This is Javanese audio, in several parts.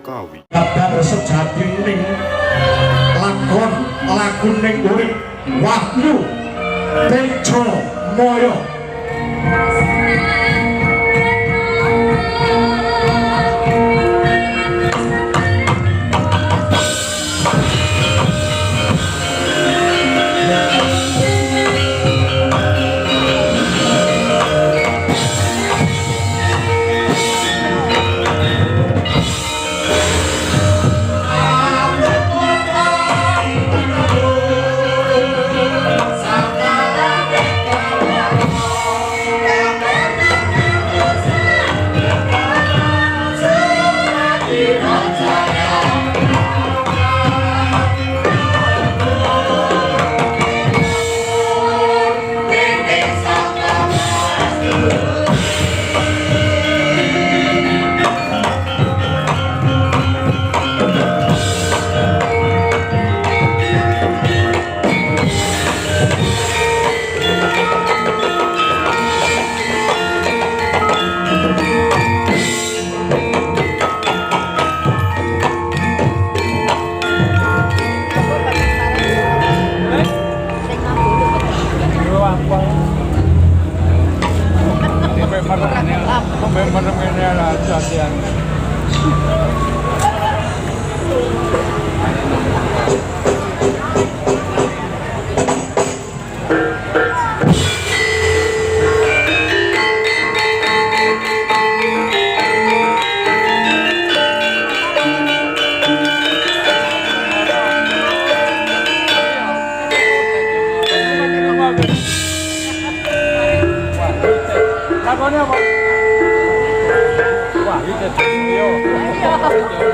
Kawi. Kabar sejatining lakuning urip Wahyu Tejo Moyo.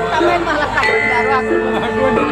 Sampai malah kabar baru aku.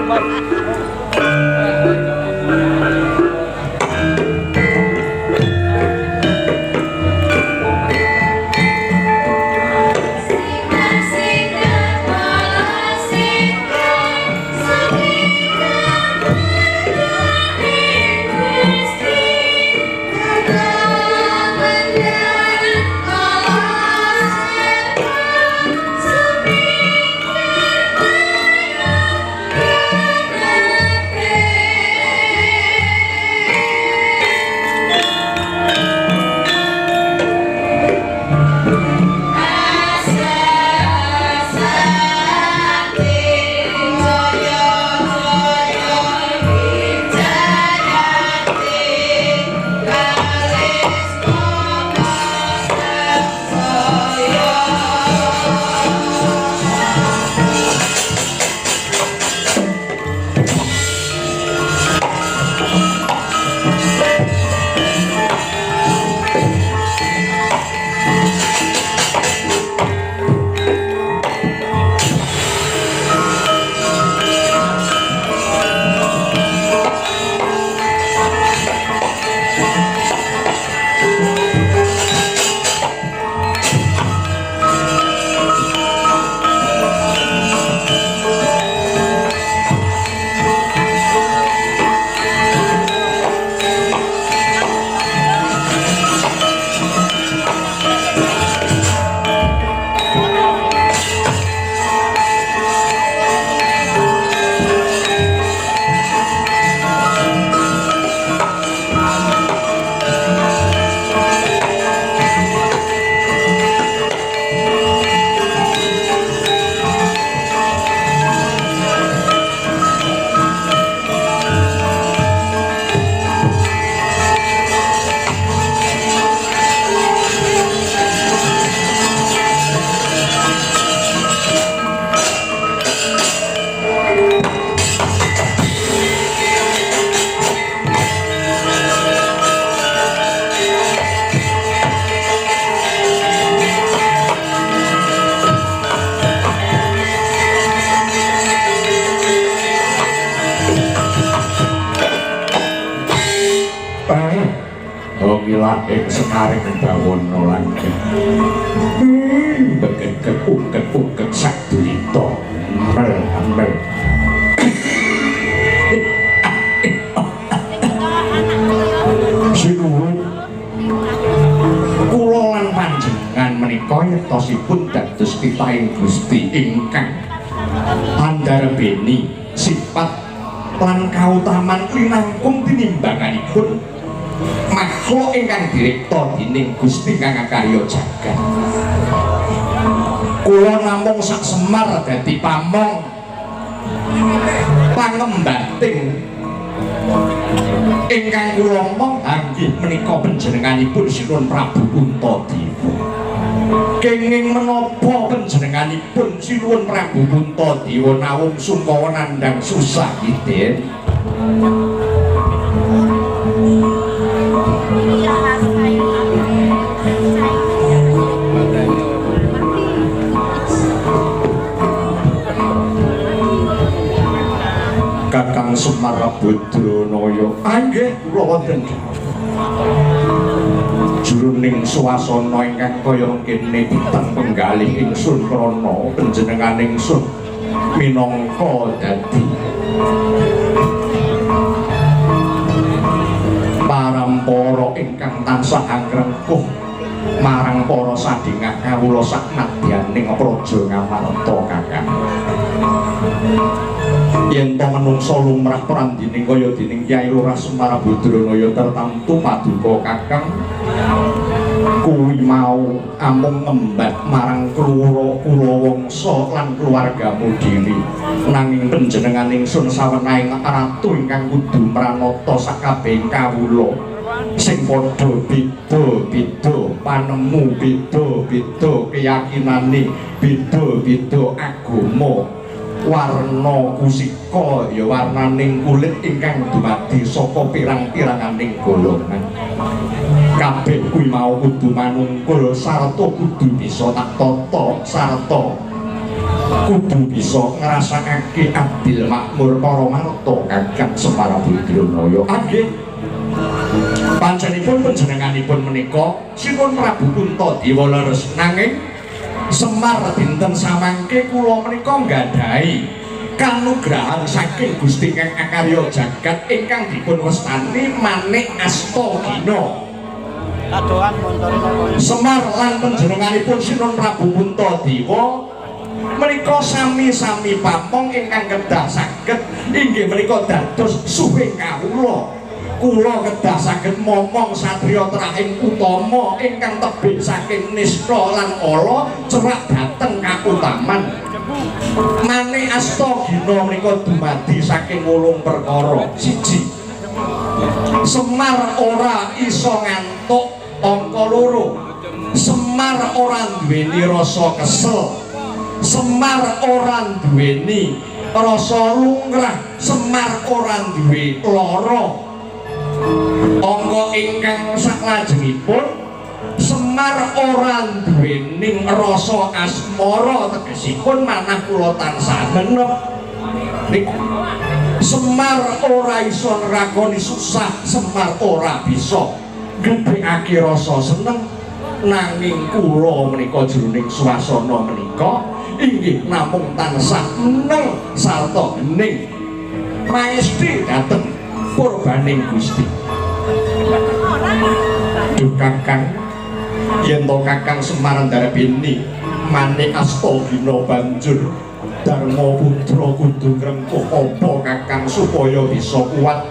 Ing sekaring bawana lan beget-beget sadurita mel sinuwun kula lan panjenengan menika yektosipun dados titahing Gusti ingkang Andarbeni sifat lan kautaman linangkung tinimbanganipun makhluk ingkang direkta dening Gusti kang karya jagat. Kula namung sak Semar dadi pamong pangembating ingkang kula mong inggih menika panjenenganipun Sinuwun Prabu Puntadewa. Kenging menapa panjenenganipun Sinuwun Prabu Puntadewa nawung sungkawa nandhang susah iden? Kakang Semar Badranaya anggih kula wonten jroning swasana ingkang kaya kene diteng penggalih ingsun krana panjenengan ingsun minangka dadi parampara ingkang tansah angrengkuh marang para sadhingah kawula sak nadyaning praja Ngamarta kakang. Yen to manungsa lumrah prandining kaya dening Kyai Lurah Semar Badranaya tertamtu paduka kakang kuwi mau amung ngembat marang kula wangsa lan keluargamu dhewe nanging panjenengan ingsun sawenahing ratu ingkang kudu mranata sakabehing kawula sing padha beda-beda panemu beda-beda keyakinane beda-beda agama warna kusika ya warnaning kulit ingkang dumadi saka pirang-piranganing golongan kabeh kuwi mau kudu manungkul sarta kudu bisa tak tata sarta kudu bisa ngrasakake adil makmur para marta Kakang Semar Badranaya. Nggih panjenenganipun panjenenganipun menika Sinuwun Prabu Puntadewa leres nanging Semar dinten samangke kula menika nggadhahi kanugrahan saking Gusti kang akarya jagat ingkang dipun wastani Manik Astagina. Semar lan panjenenganipun Sinuwun Prabu Puntadewa menika sami-sami pamong ingkang kedah saged inggih menika dados suwing kawula. Kula kedah saged momong satriya trahing utama ingkang tebih saking nista lan ala cerak dhateng kautaman. Manik Astagina menika dumadi saking 8 perkara. 1. Semar ora iso ngantuk. Angka 2. Semar ora duweni rasa kesel. Semar ora duweni rasa lumrah. Semar ora duwe lara. Angka ingkang saklajengipun Semar ora duweni rasa asmara tegesipun manah kula tansah menep niku. Semar ora iso nrakoni susah, Semar ora bisa gedhekake rasa seneng nanging kula menika jroning swasana menika inggih namung tansah meneng sarta hening maesti dhateng purbaning Gusti. Duh Kakang, yen to Kakang Semar Andarbeni Manik Astagina banjur Darma Putra kudu ngrengkuh apa Kakang supaya bisa kuat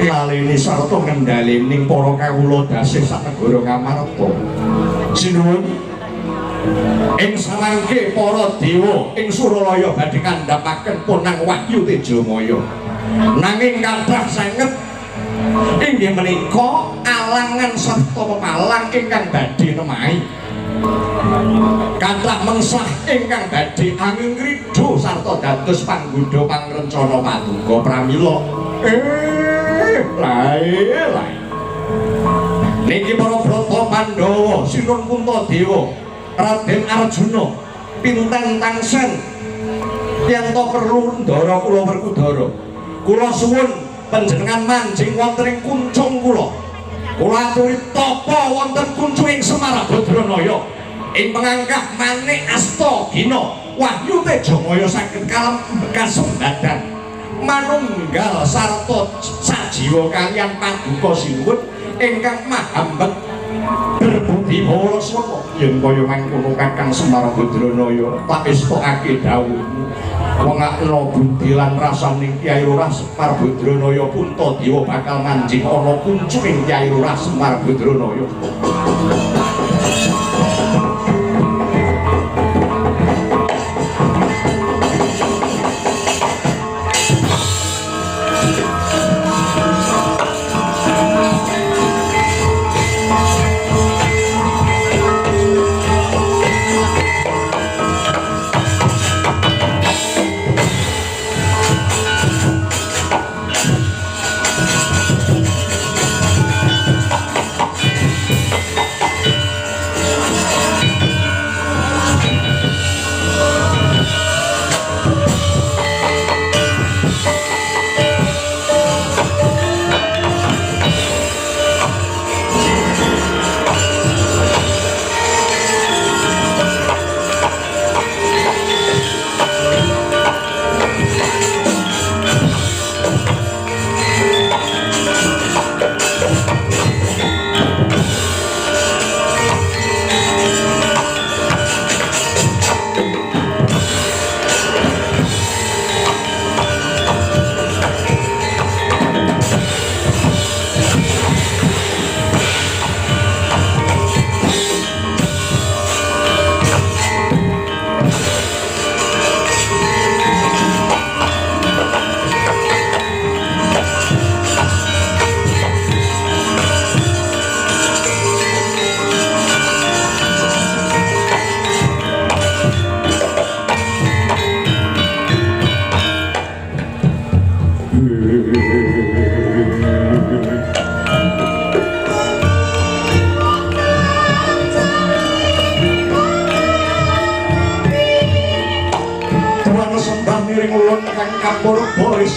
ngaleni sarta ngendhaleni para kawula dasih sak negara Ngamarta. Sinuwun ing samangke para dewa ing Suralaya badhe kandhapaken Ponang Wahyu Tejamaya. Nanging kathah sanget inggih menika alangan sarta pepalang ingkang badhe nemahi. Kathah mengsah ingkang badhe angin ridho sarta dados panggodha pangrencana paduka pramila. Lae. Niki para brata Pandhawa, Sinuwun Puntadewa, Raden Arjuna, Pinten Tangsen yen to perlu ndara kula Werkudara. Kula suwun panjenengan manjing wonten ing kuncung kula. Kula aturi tapa wonten kuncuing Semar Badranaya ing pangangkah Manik Astagina Wahyu Tejamaya saged kasembadan manunggal sarta sajiwa kaliyan paduka sinuwun ingkang mahambet berbukti Budi Balaswana yen kaya mangkono Kakang Semar Badranaya tak estokake dawuhmu wengakna budi lan rasaning Kyai Lurah Semar Badranaya Puntadewa bakal manjing ana kuncuing Kyai Lurah Semar Badranaya.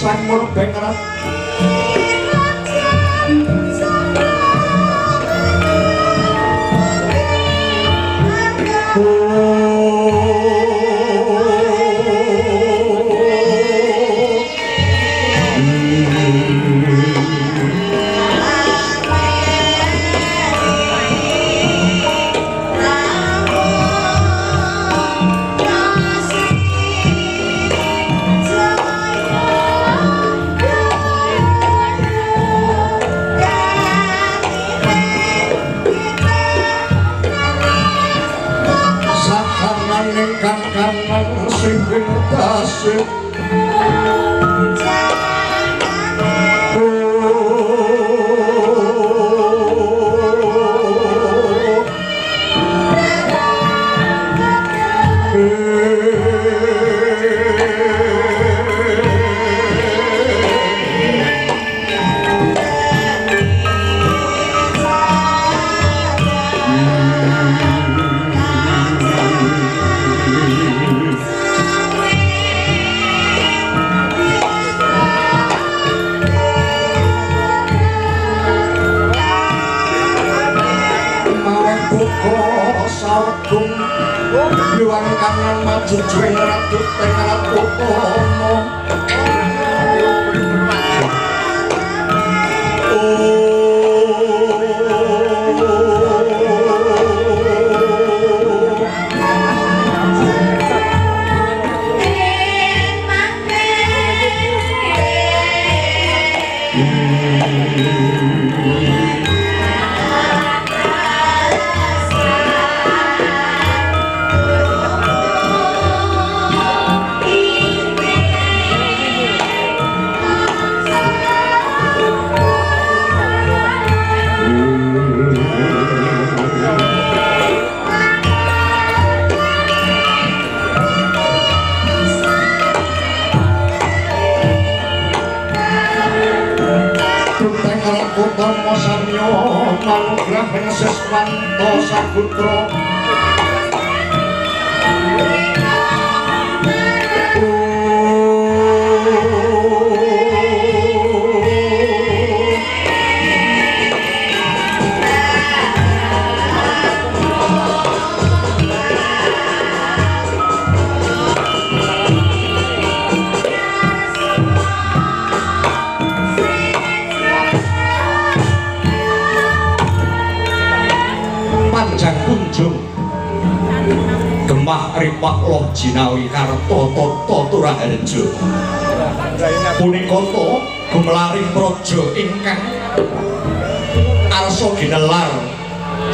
Sang Murbengrat Yuang kanan maju jueng ratut tengarat utomo Utama samyo manugrah ing seswanto saputra gemah ripak loh jinawi karto toto turaharjo punika to gumelaring praja ingkang arsa ginelar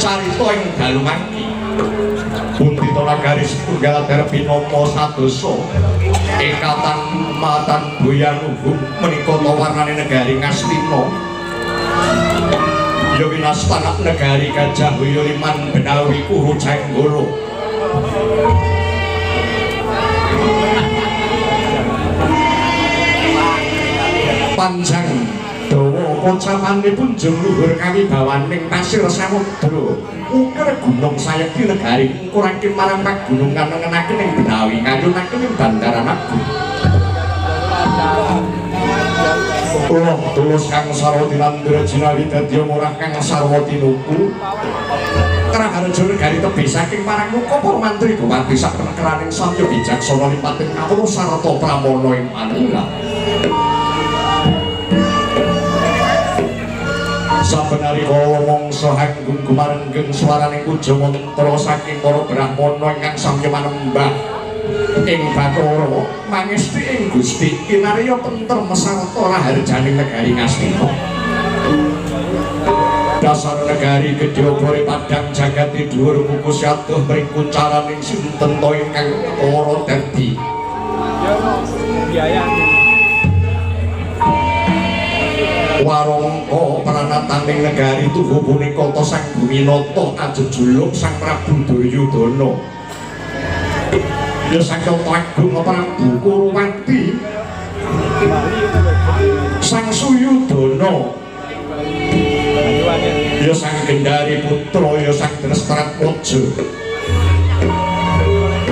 carita ing dalu mangki Puntito nagari setunggal derbi nomo sadoso ikatan matan boyanuhum menika to warnane negari Ngastina ya winastana negari Gajah Hoyoliman Benawi Kuru Cenggolo panjang dawa pocapanipun jeng luhur kawibawaning pasir samudra uker gunung sayekti negari ngkuraken marang pagunungan ngenaken ing Benawi ngayunaken ing Bandaran Agung Ulah tulus kang sarwa dinandra jinawi dadi murah kang sarwa tinuku Kraharjo negari tebih saking marang muka para mantri bupati sak penekeraning samya bijaksana lipating kawula sarta pramana ing manunggal sabenari kala mangsa hanggung gumarenggeng swaraning puja mantra saking para brahmana ingkang samya manembah ing Bathara mangesti ing Gusti kinarya tentrem sarta raharjaning negari Ngastina dasar negari gedhe obore padang jagati dhuwur kukus adoh mring kuncaraning sinten to ingkang ora dadi warangka pranataning negari tuhu punika ta Sang Buminata ajejuluk Sang Prabu Duryudana ya Sang Agung Prabu Kuruwati Sang Suyudana ya Sang Gendari Putra ya Sang Dresstratmaja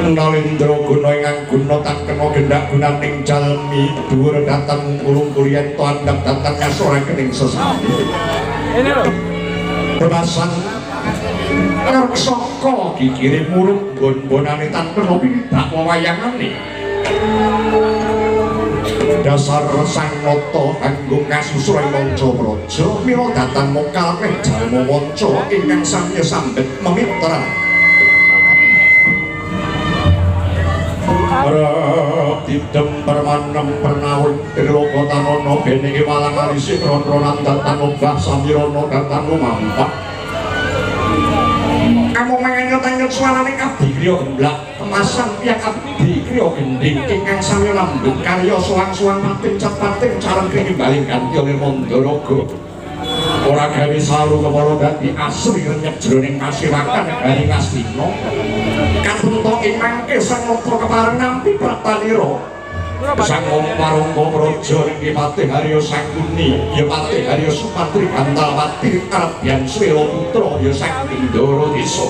Nalendra guna ingkang guna tan kena gendak gunaning jalmi dhuwur dhateng kulung kuliyan to andhap dhateng ngasoraken ing sesami ini lho bebasan Raksaka kikirim muruk bon-bonane tan kena pindak wewayangane dasar Sang Nata Agung kasusra ing manca praja mila dhateng mokal meh jalma manca ingkang samya sambet memitra tidem permanem pernawun Tirloko Tanono beniki malang alisi kron-kronan datan obah samirana datan lumampak kamu menganyot-anyot suarane abdi kriya gemblak kemasan pihak abdi kriya gending ingkang sami lambung karya suwang-suwang mating cepating careng krimbaling ganti oleh Mandaraga ora gawe salu kepala dadi asri renyek jroning kasiwakan negari Ngastina kapunta ing mangke Sang Nata kepareng nampi pratanira Sang Parangga Praja ing Patih Harya Sangkuni ya Patih Harya Supatri Gantalwati Arabyan Swela Putra ya Sang Bendara Desa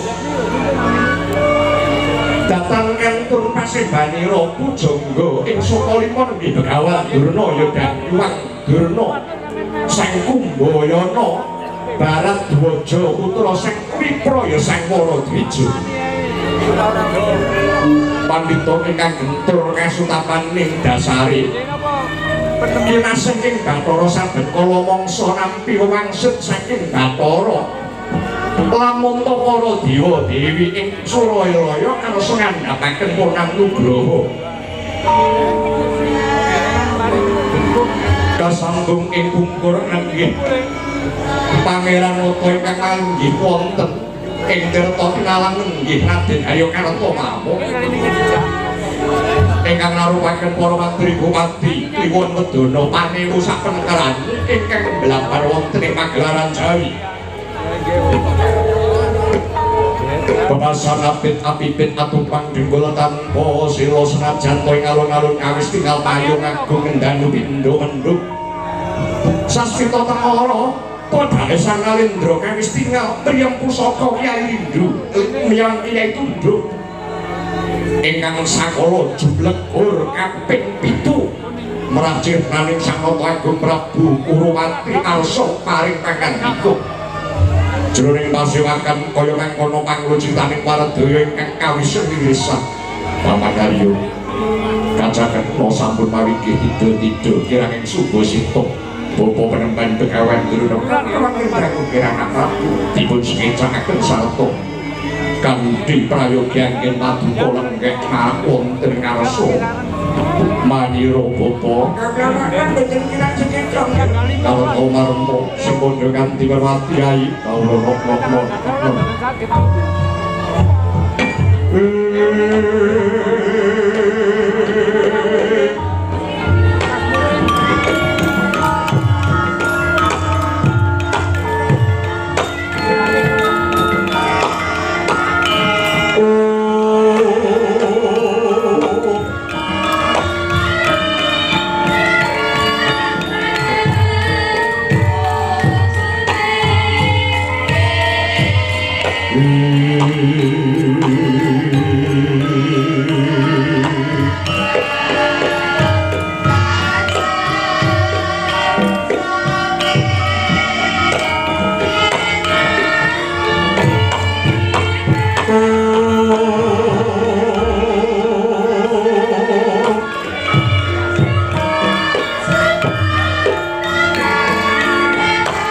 datang kentun Pasibanira pujangga ing Sukalima nggih Begawan Durna ya Danyuwang Durna Sang Kumbayana Barat Dwaja Putra Sang Wipra ya Sang Waradwija pandhita ingkang gentur kasutapaning dasari kinasing ing Bathara saged kala mangsa nampi wangsit saking Bathara lamun ta para dewa dewi ing Suralaya karsa ngandhapaken Ponang Nugraha kasambung ing pungkur nenggih Pangeran Nata ingkang manggih wonten ing tirta pinalang nenggih Raden Hayakarta mawon ingkang narupaken para mantri bupati kliwon wedana panewu sak penekeran ingkang mblambar wonten ing Pagelaran Jawi Bebasan apit-apipit atumpang dinggul tanpa sila senajan to ing alun-alun kawis tinggal payung agung ngendanu pindho menduk sasita tengara padhae Sang Nalendra kawis tinggal priyem pusaka Kyai Lindhu miyang Kyai Tunduk ingkang sakala jublegur kaping 7 merajir naning Sang Nata Agung Prabu Kuruwati alsa paring pangandika jroning pasiwakan kaya mangkono panglucitaning waradaya ingkang kawis wiwisan Bapak Daryo kacaket kula sampun mawigih tidur-tidur kiranging subuh situk Bapak Penemban Begawan Durna kirang Prabu dipun sekecakaken sarta kanthi prayogi anggen paduka lenggeh ngarep wonten ngarsa manira bapa kalau marmo sing padha kanthi werwati ayi kawula rokno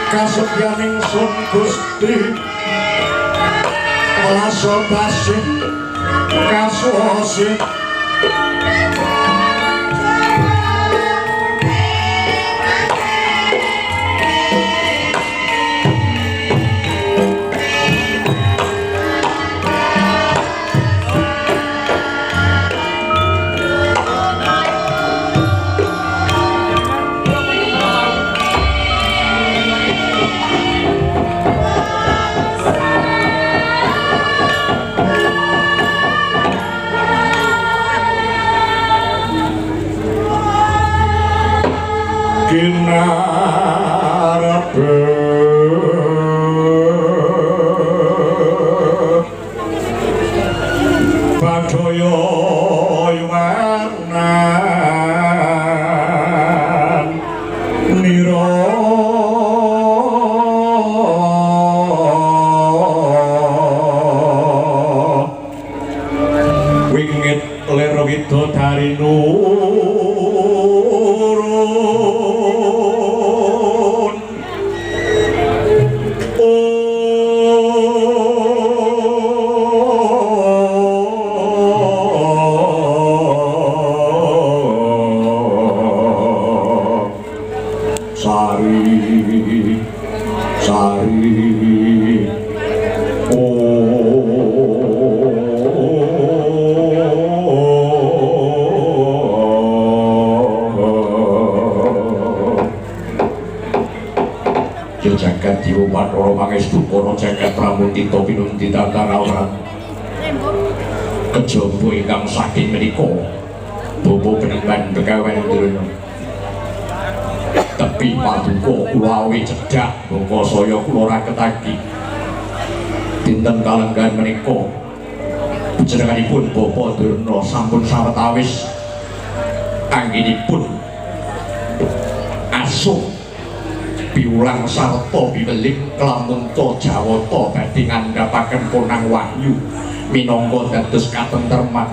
kasebyaning sun Gusti Lasa basih kasuwasih kinarabe padaya yuwanan nira wingit ler widodari jagat diwa Bathara pangestu para jagat pramudita pinunti tatarawran kejaba ingkang saking menika bapa penemban Begawan Durna tepi paduka kula awi cedhak bangka saya kula raketake dinten kalenggan menika panjenenganipun Bapa Durna sampun sawetawis anggenipun asuh piulang sarta biweling kelamun to Jawata badhe ngandhapaken Ponang Wahyu minangka dados katentreman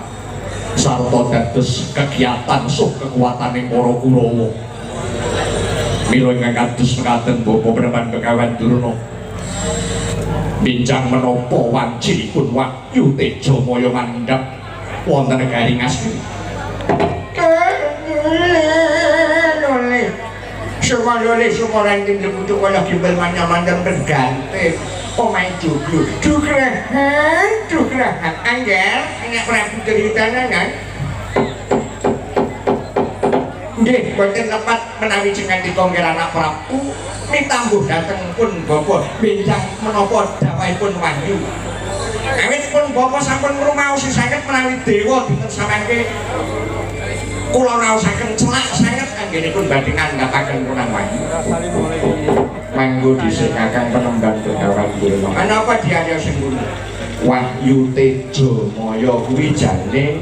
sarta dados kegiatan suh kekuatane para Kurawa. Mila ingkang kados mekaten Bapa Penemban Begawan Durna bincang menapa wancipun Wahyu Tejamaya mandhap wonten negaring asli. Semalole semoran ing butuh kaya gimbal manyaman berganti omai juglu dugrahan angger nek Prabu ceritane kan nggih boten lepat menawi jenengan dikongger anak Prabu mitambuh dateng pun Bapa benjang menapa dawuhipun Wahyu awit pun Bapa sampun ngrumaosi saged menawi dewa dinten samangke kula raosaken celak sanget anggenipun badhe ngandhapaken Ponang Wahyu. Manggo dhisik Kakang Penemban Begawan Durna. Menapa diarya sing ngono? Wahyu Tejamaya kuwi jane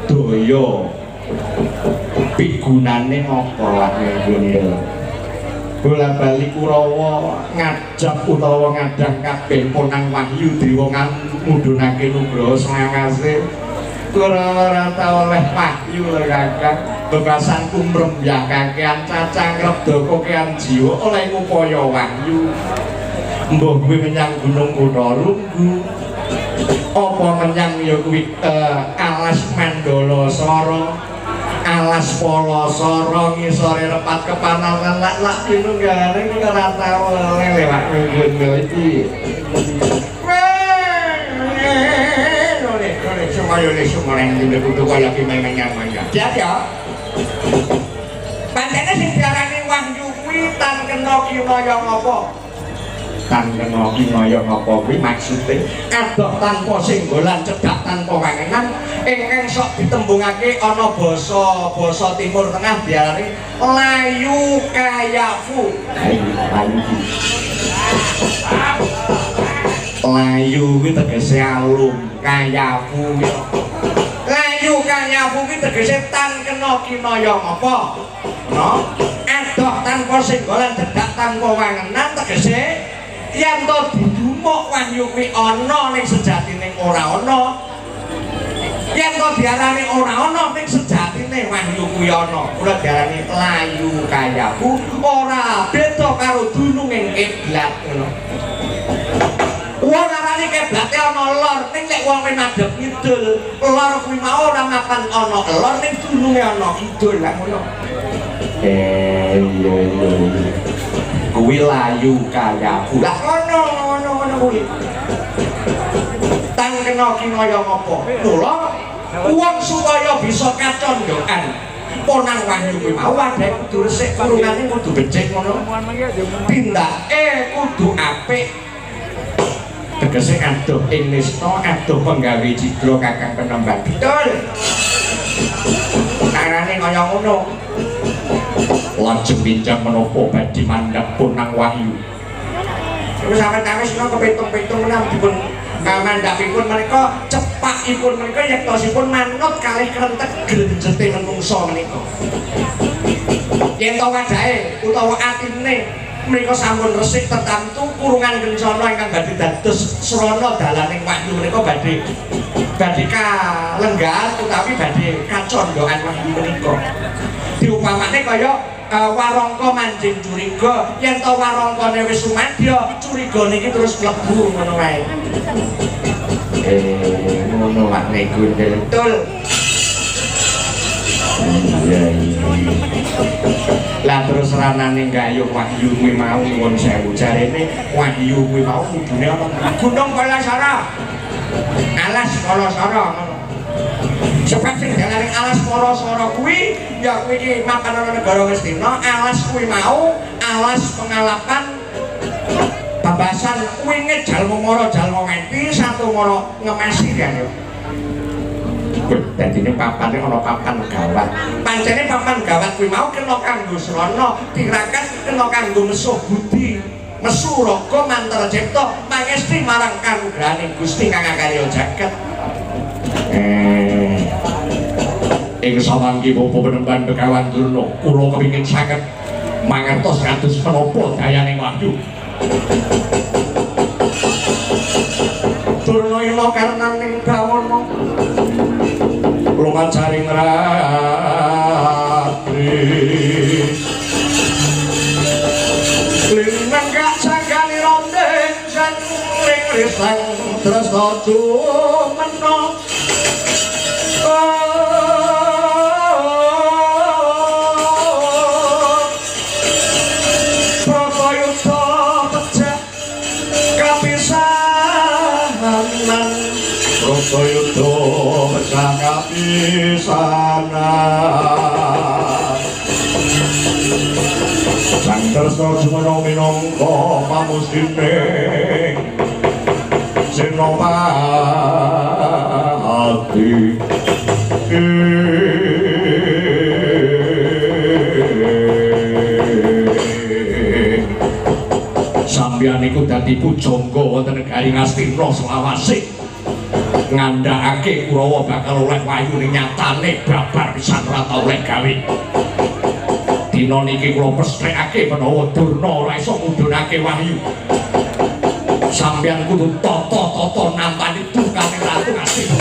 daya pigunane apa Wahyu? Bola-bali Kurawa ngajab utawa ngadang kabeh Ponang Wahyu dewa mudhunake nugraha sangase. Kurawa ora tau oleh wahyu lho Kakang. Bebasan kumrembyah kakean cacang reda kokean jiwa oleh upaya wahyu. Mbah kuwi menyang Gunung Kutharunggu apa menyang ya kuwi alas Mandala Sara alas Palasara ngisore repat kepanan lak pinunggale ora tau lewat ngono iki semuanya semuanya yang kudu kaya ki menyang ya pancene sing diarani Wahyu kuwi tan kena kinaya ngapa tan kena kinaya ngapa kuwi maksude adoh tanpa singgolan cedhak tanpa wangenan ingkang sok ditembungake ana basa timur tengah diarani layu kayafu layu kuwi tegese alum kayafu layu kayafu kuwi tegese tan kena kinaya ngapa no adoh tanpa singgolan cedhak tanpa wangenan tegese yen to didumuk wahyu kuwi ana ning sejatine ora ana yen to diarani ora ana ning sejatine wahyu kuwi ana kula diarani layu kayaku ora beda karo dununging kiblat ngono wong arane kiblate ana lor ning lek wong madhep kidul lor kuwi mau ora mapan ana lor ning dununge ana kidul lak ngono iya kuwi layu kayaku lah ngono kuwi tan kena kinaya ngapa mula wong supaya bisa kacondhokan ponang wahyu kuwi mau wae kudu resik kurungane kudu becik ngono tindake kudu apik tegese adoh ing nista adoh penggawe cidra kakang penemban betul carane kaya ngono lajeng pinjang menapa badhe mandhap ponang wahyu wis awet-awet sira kepitung-pitung menawi dipun mandhapipun menika cepakipun menika yektosipun manut kalih krentek grenjete menungsa menika yen to wadahe utawa atine menika sampun resik tertamtu kurungan kencana ingkang badhe dados srana dalaning wahyu menika badhe kalenggahan utawi badhe kacondhokan wahyu menika diupamane kaya warangka manjing curiga yen to warangkane wis sumadya curigane iki terus mlebu ngono wae ngono makne gundel betul iya lah terus ranane gayuh wahyu kuwi mau nuwun sewu jarene wahyu kuwi mau kudune ana gunung Palasara alas Palasara ngono sebab sing diarani alas Palasara kuwi ya kuwi iki mapan ana negara Ngastina alas kuwi mau alas pengalapan babasan kuwi jalma mara jalma menti satu mara ngemesi kan yo dadine papane ana papan gawat pancene papan gawat kuwi mau kena kanggo srana tirakat kena kanggo mesuh budi mesu raga mantra cipta mangesti marang kanugrahaning Gusti kang karya jagat ing sawanggi bapa penemban Begawan Durna kula kepingin saged mangertos kados menapa dayaning wahyu Durna ila karnaning bawana lumacaring ratri linang gak sagani rondeng sang ring risang tresna jumena Prasayuda pecah kapisanan Prasayuda pecah kapisanan Sang tresna jumena minangka pamustining Senopati sampeyan iku dadi pujangga wonten negari Ngastina selawase ngandhakake Kurawa bakal oleh wayune nyatane babar pisan ora tau oleh gawe dina niki kula pesthekake menawa Durna ora iso ngudhunake wahyu sampeyan kudu tata-tata nampani dukane Ratu Ngastina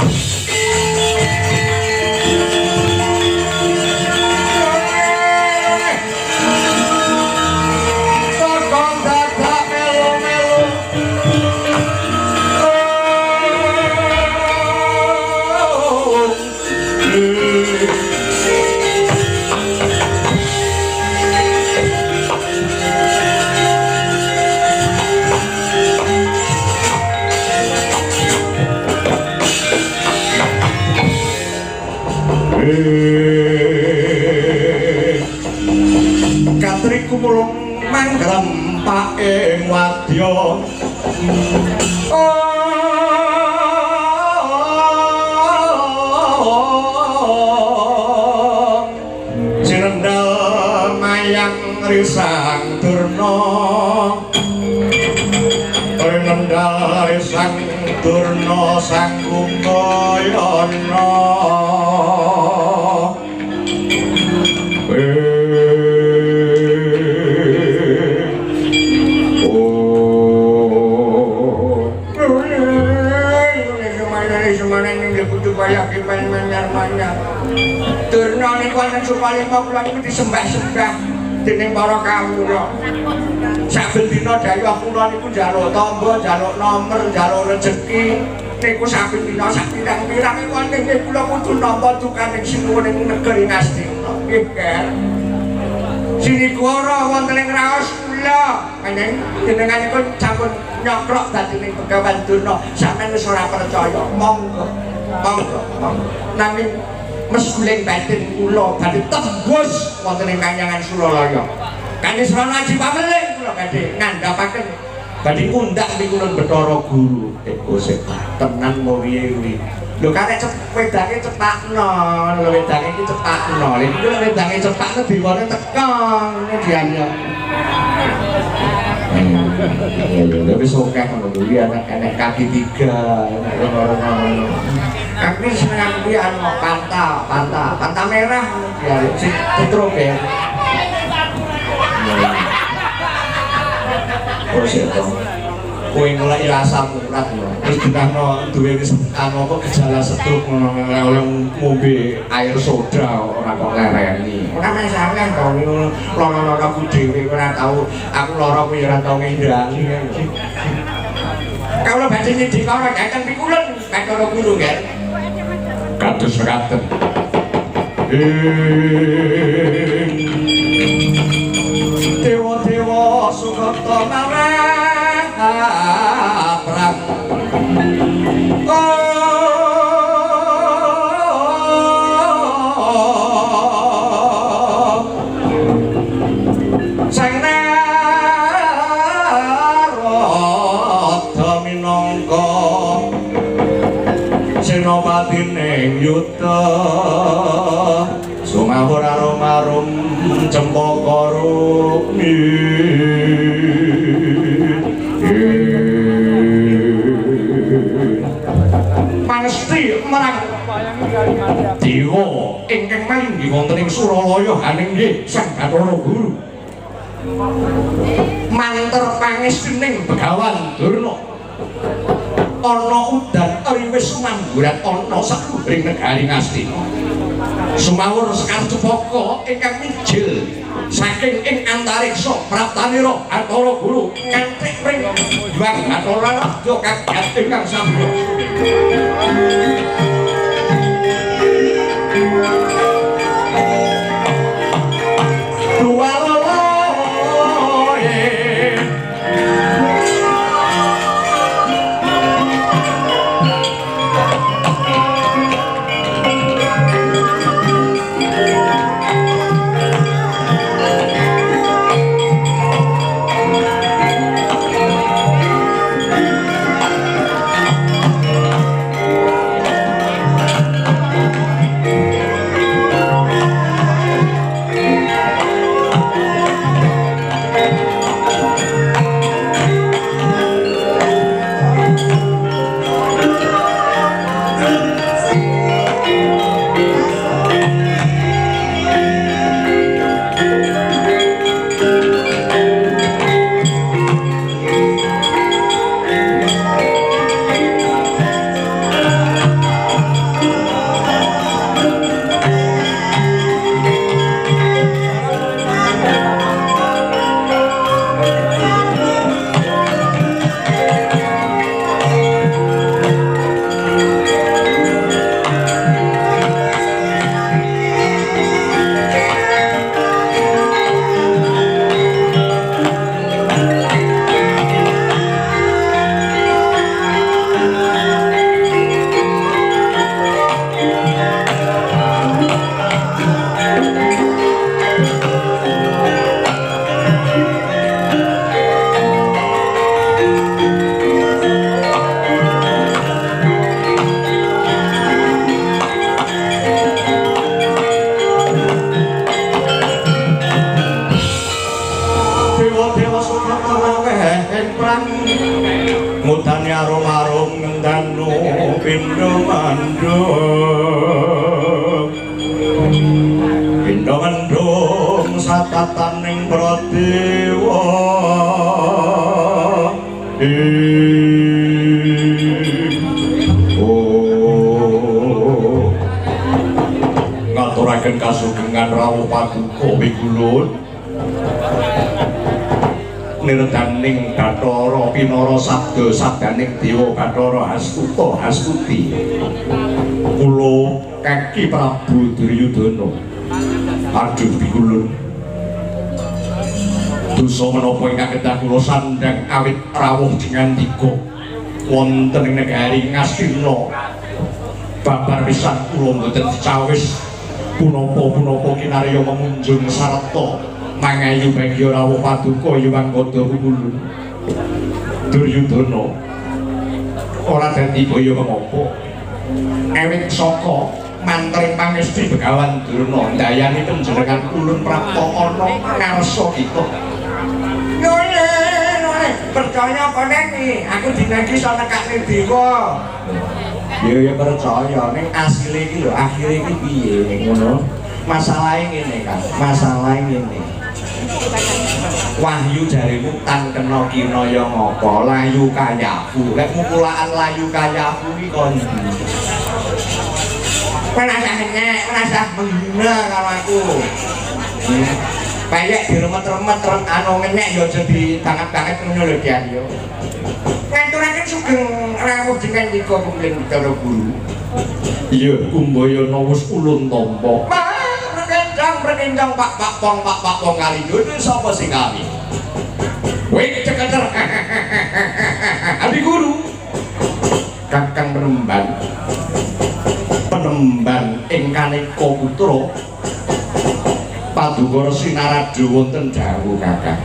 paing wadya Cinendal mayang risang durna Cinendal risang durna sang kumbhayana Durna niku wonten Sukalima kula niku disembah-sembah dening para kawula. Saben dina dayah kula niku njaluk tamba, njaluk nomer, njaluk rejeki. Niku saben dina sak pirang-pirang wonten nggih kula kudu nampa dukaning sinuwuning negeri Ngastina. Nggih, Ger. Sinigara wonten ing raos kula. Panjenengan jenenganipun sampun nyokrok dadi ning Begawan Durna. Sampeyan wis ora percaya. Monggo. Monggo. Nanging mesguling batin kula badhe tembus wonten ing Kanyangan Sulalaya. Kanjeng Srana Aji Pameling kula badhe ngandhapaken badhe undang pikulun Bathara Guru. Sik tenan mau piye-piye. Lho karek wedange cepakno, lho wedange iki cepakno. Lha iki lho wedange cepakno dewane teka dianya. Ya wis akeh ngono kuwi enek kaki 3, enek ngono-ngono. Aku seneng kuwi anu panta merah ya citrobe. Oh sik to. Kowe mulai rasa murah lho. Terus ditano duwe wis anu apa gejala stroke ngono oleh ngombe air soda ora kok lereni. Ora masalah to lara-lara aku dhewe ora tau aku lara kuwi ora tau ngendhangi. Kawula badhe nyidhika dhateng pikulun Bathara Guru nggih. Kados mekaten. Dewa-dewa sukata marang sang Narada minangka senopatining yuda sumawur arum-arum cempaka rukmi pangesti marang dewa ingkang malinggi wonten ing Suralaya haninggih Sang Bathara Guru manter pangestining Begawan Durna ana udan riwis sumamburan ana sakubering negari Ngastina sumawur sekar cepaka ingkang mijil saking ing antariksa praptanira Bathara Guru nganti pring Hyang Bathara Raja kagat ingkang sampun wehen prang mudane arum-arum ngendanu pindha mandung pindha mandung satataning pradewa ngaturaken kasugengan rawuh paduka Wigulun nirdaning Bathara Pinara sabda sabdaning Dewa Bathara Astuta Astuti kula Kaki Prabu Duryudana aduh Wigulun dosa menapa ingkang kedah kula sandhang awit rawuh ngandika wonten ing negari Ngastina babar pisan kula mboten dicawis punapa-punapa kinarya memunjung sarta mangayu bagya rawuh paduka Hyang Gada Wigulun Duryudana ora dadi kaya mengapa awit saka mantring pangesti Begawan Durna ndayani panjenengan ulun prapta ana ngarsa kita Nole, percaya apa nek aku dinagi iso nekake dewa. Ya percaya ning asile iki lho, akhire iki piye ngono. Masalahe ngene kan, masalahe ngene. Wahyu jarimu tan kena kinaya ngapa layu kayaku. Lek mukulaan layu kayaku iki kon ndi? Merasa enek, merasa menghina karo aku. Bayek diremet-remet anu ngenek ya jadi banget-banget ngono lho Dian yo. Ngaturaken sugeng rawuh jenengan nika kenging Bathara Guru. Iya, Kumbayana wis ulun tampa. Berkencang pak pong kali dulu sapa sing kali? Wih ceketer. Abi Guru. Kakang penemban ingkang eka putra Paduka Resi Narada wonten dawuh Kakang.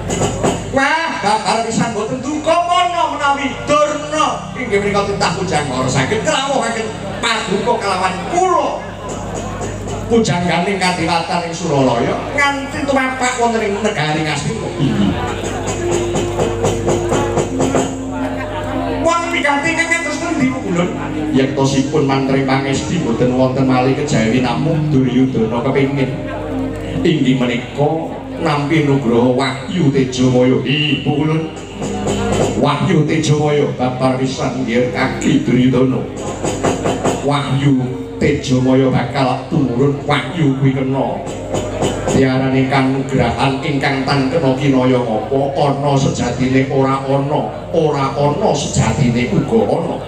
Wah, babar pisan boten duka mono menawi Durna inggih menika titah Pujangara saged krawuhaken Paduka kalawan kula. Pujangganing Kadiwatan ing Suralaya nganti tumapak wonten ing negari Ngastina. Wong pikanthi kenging terus ngendi Wigulun? Yektosipun mantri pangesti boten wonten malih kejawi namung Duryudana kepingin inggih menika nampi nugraha Wahyu Tejamaya. Ibu Wigulun Wahyu Tejamaya babar pisan nggih kaki Duryudana. Wahyu Tejamaya bakal turun wahyu kuwi kena diarani kanugrahan ingkang tan kena kinaya ngapa ana sejatine ora ana sejatine uga ana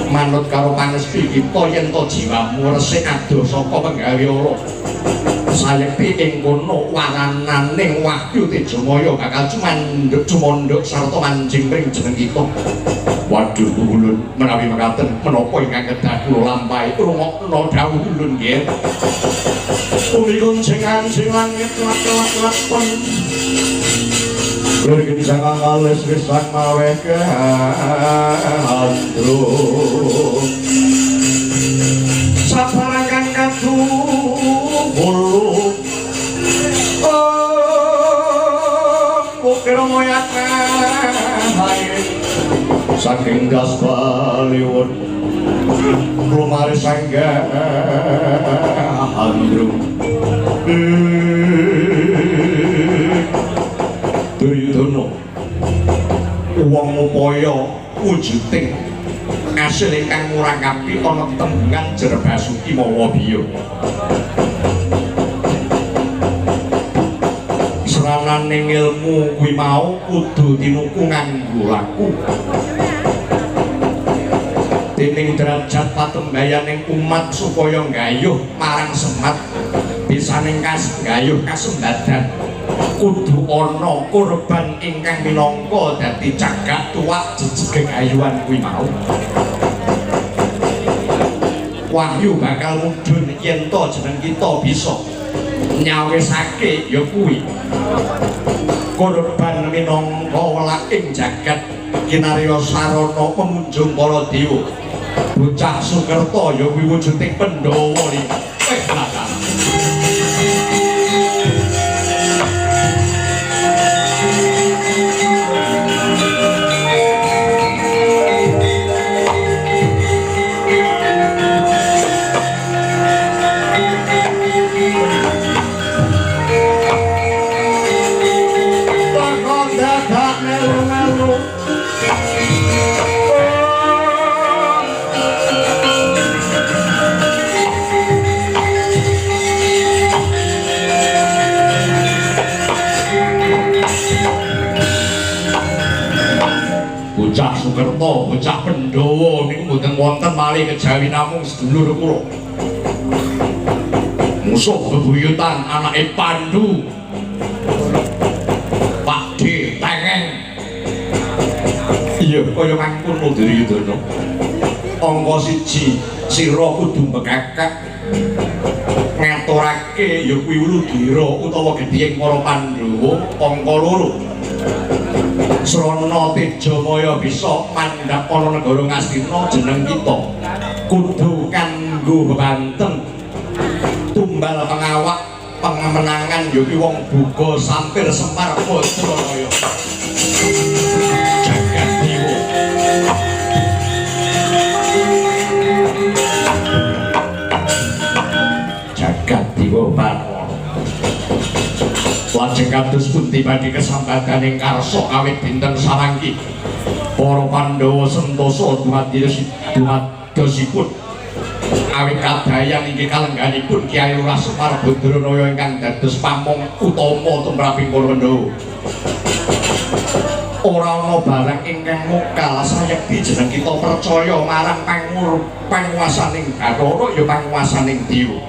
manut karo pangesti kita yen to jiwamu resik adoh saka penggawe Allah sayekti ing kono warananing Wahyu Tejamaya bakal cumandhuk sarta manjing ring jeneng kita. Waduh Wigulun menawi mekaten menapa ingkang kedah kula lampahi rungokna dawuh ulun nggih. Umikun sing langit lak-lak-lakon. Bergeni sangang alis risang maweke andro. Saparangan katu bulu. Bukira moyakna hai. Saking gas baliwon lumari sangga andrum Duryudana wong upaya wujuding asil ingkang ngurangkapi ana tembungan Jerbasuki mawa biya serananing ilmu kuwi mau kudu tinuku nganggo laku dening derajat patembayaning umat supaya nggayuh marang semat bisaning nggayuh kasembadan kudu ana korban ingkang minangka dadi cagak tuwak jejeging ayuan kuwi mau. Wahyu bakal mudhun yen to jeneng kita bisa nyawisake ya kuwi korban minangka welaking jagat kinarya sarana pemunjung para dewa bocah Sukerta ya kuwi wujuding Pandhawa iki. bocah Sukerto, bocah Pandhawa niku mboten wonten malih kejawi namung sedulur kula. Musuh bebuyutan anake Pandu. Pakde tengeng. Iya, kaya mangkono Duryudana. Angka 1 sira kudu mbekakak ngaturake ya kuwi Uludira utawa gedhing para Pandhawa. Angka 2 Srana Tejamaya bisa mandhap ana negara Ngastina jeneng kita kudu kanggo bebanten tumbal pengawak pengemenangan ya kuwi wong Buka Sampir Semar Badralaya. Jagat Dewa Jagat Dewa Bathara. Lajeng kados pundi badhe kesambadaning karsa awit dinten samangki para Pandhawa sentosa dumadosipun awit kadayan inggih kalengganipun Kyai Lurah Semar Badralaya ingkang dados pamong utama tumraping para Pandhawa. Ora ana barang ingkang mokal sayekti jeneng kita percaya marang panguwasaning Bathara ya panguwasaning Dewa.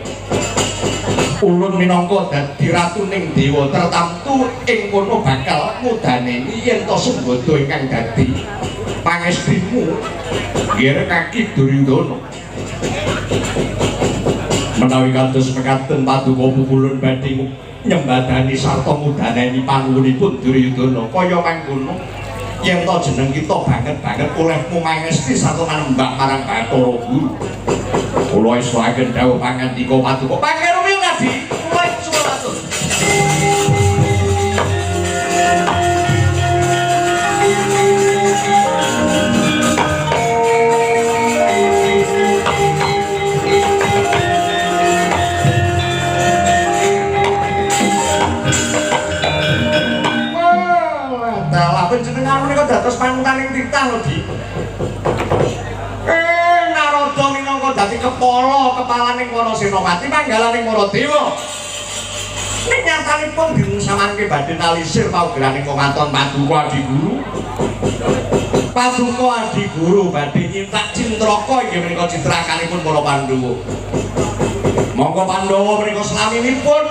Ulun minangka dadi ratuning dewa tertamtu ing kono bakal mudaneni yen to Sembada ingkang dadi pangestrimu nggih kaki Duryudana. Menawi kados mekaten paduka pupulun badhe nyembadani sarta mudaneni panuwunipun Duryudana kaya mangkono yen to jeneng kita banget-banget olehmu mangesti sarta manembak marang Bathara Guru. Kula iswaken dawuh pangandika paduka pangestu ngadi kula suwatun. Dalah panjenengan menika dados panutan ing titah lho, Di. Narada minangka dadi kepalaning para senopati manggalaning para dewa. Ning nyatanipun dinten samangke badhe nalisir paugeraning komaton Paduka Adi Guru. Paduka Adi Guru badhe nyintak cintraka inggih menika citrakanipun para Pandhawa. Monggo Pandhawa menika slaminipun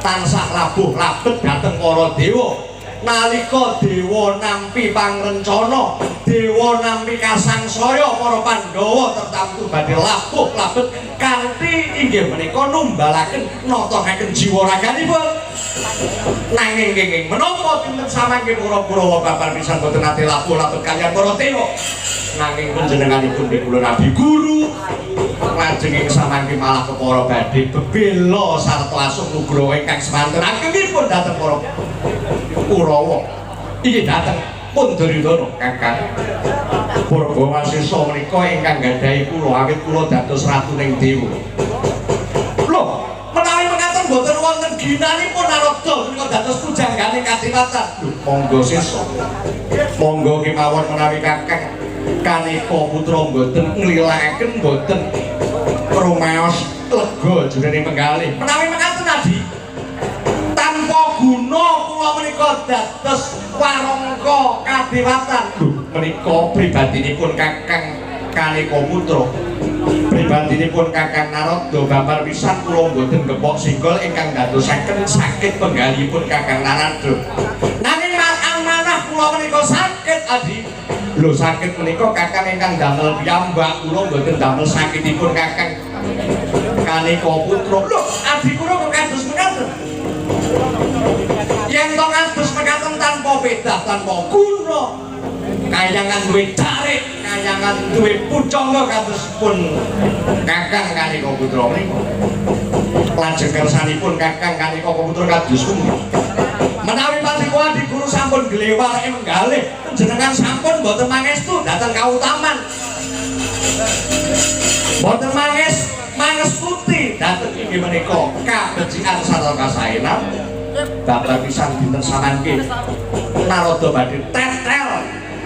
tansah labuh labet dhateng para dewa. Nalika dewa nampi pangrencana, dewa nampi kasangsaya para Pandhawa tertamtu badhe labuh labet kanthi inggih menika numbalaken natahaken jiwa raganipun. Nanging kenging menapa dinten samangke para Kurawa babar pisan boten nate labuh labet kaliyan para dewa. Nanging panjenenganipun dipun Adi Guru lajeng ing samangke malah kepara badhe bebela sarta asung nugraha ingkang semanten agengipun dhateng para Kurawa. Iki dhateng pun Duryudana Kakang. Purba Wasesa menika ingkang gadhahi kula awit kula dados ratuning dewa. Lho, menawi mekaten boten wonten ginanipun Narada menika dados pujangganing Kadiwatan. Lho, monggo sesa. Monggo kemawon menawi Kakang Kaneka putra boten nglilakaken boten rumaos lega jroning penggalih. Menawi mekaten Adi tanpa guna kula menika dados warangka kadewatan. Lho, menika pribadinipun Kakang Kaneka putra. Pribadinipun Kakang Narada babar pisan kula boten gepok singgol ingkang dadosaken sakit penggalihipun Kakang Narada. Nanging amanah kula menika sakit Adi. Lho sakit menika Kakang ingkang damel piyambak kula boten damel sakitipun Kakang Kaneka putra. Lho, Adi kula kok kados mekaten. Yen to kados mekaten tanpa pedah tanpa guna. Kayangan duwe tarik, kayangan duwe pucangga kados pun Kakang Kaneka putra menika. Lajeng kersanipun Kakang Kaneka putra kados pundi? Menawi Paduka Adi Guru sampun glewar ing menggalih, panjenengan sampun boten mangestu dhateng kautaman. Boten mangestuti dhateng inggih menika kabecikan sarta kasaenan. Babar pisan dinten samangke Narada badhe tetel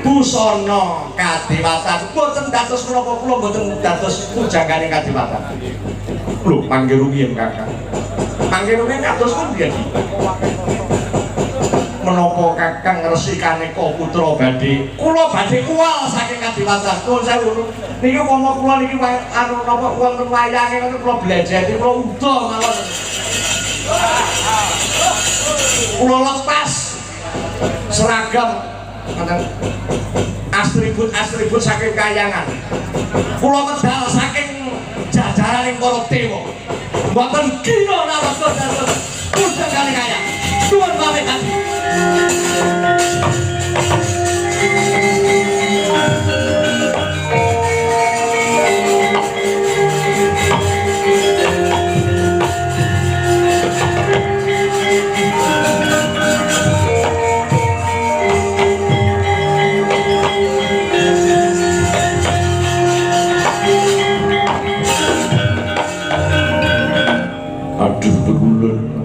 busana Kadiwatan. Boten dados menapa kula boten dados pujangganing Kadiwatan. Lho, mangke rumiyin Kakang. Mangke rumiyin kados pundi? menapa Kakang Resikaneka putra badhe kula badhe uwal saking Kadipaten nuwun sewu niki upama kula niki anu napa wonten wayange ngoten kula blajari kula udo mawon kula lepas seragam ngoten atribut saking kayangan kula medal saking jajaraning para dewa mboten kira nawasa dados kudang kali kaya nuwun pamit ati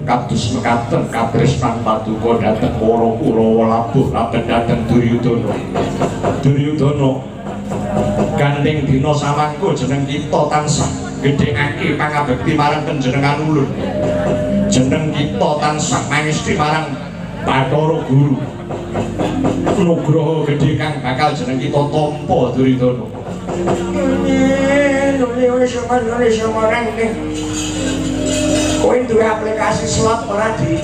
kados mekaten katresnan paduka dhateng para Kurawa labuh laben dhateng Duryudana. Duryudana gandeng dina samangka jeneng kita tansah gedhekake pangabekti marang panjenengan ulun. Jeneng kita tansah mangesti marang Bathara Guru. Nugraha gedhe kang bakal jeneng kita tampa Duryudana. Kowe duwe aplikasi slot ora di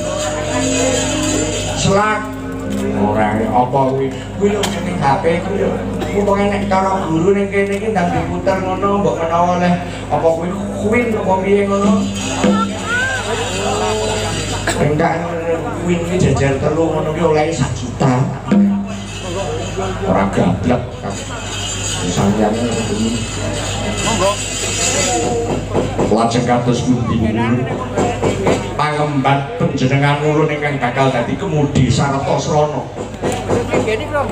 Slack ora apa kuwi lho ning HP kuwi lho upama nek cara guru ning kene iki ndang diputer ngono mbok menawa oleh apa kuwi kuwi apa piye ngono enggak kuwi iki jajar telu ngono ki oleh 1 juta ora gablek sayangnya begini monggo lajeng kados pundi pangembat panjenengan ulun ingkang bakal dadi kemudi sarta srana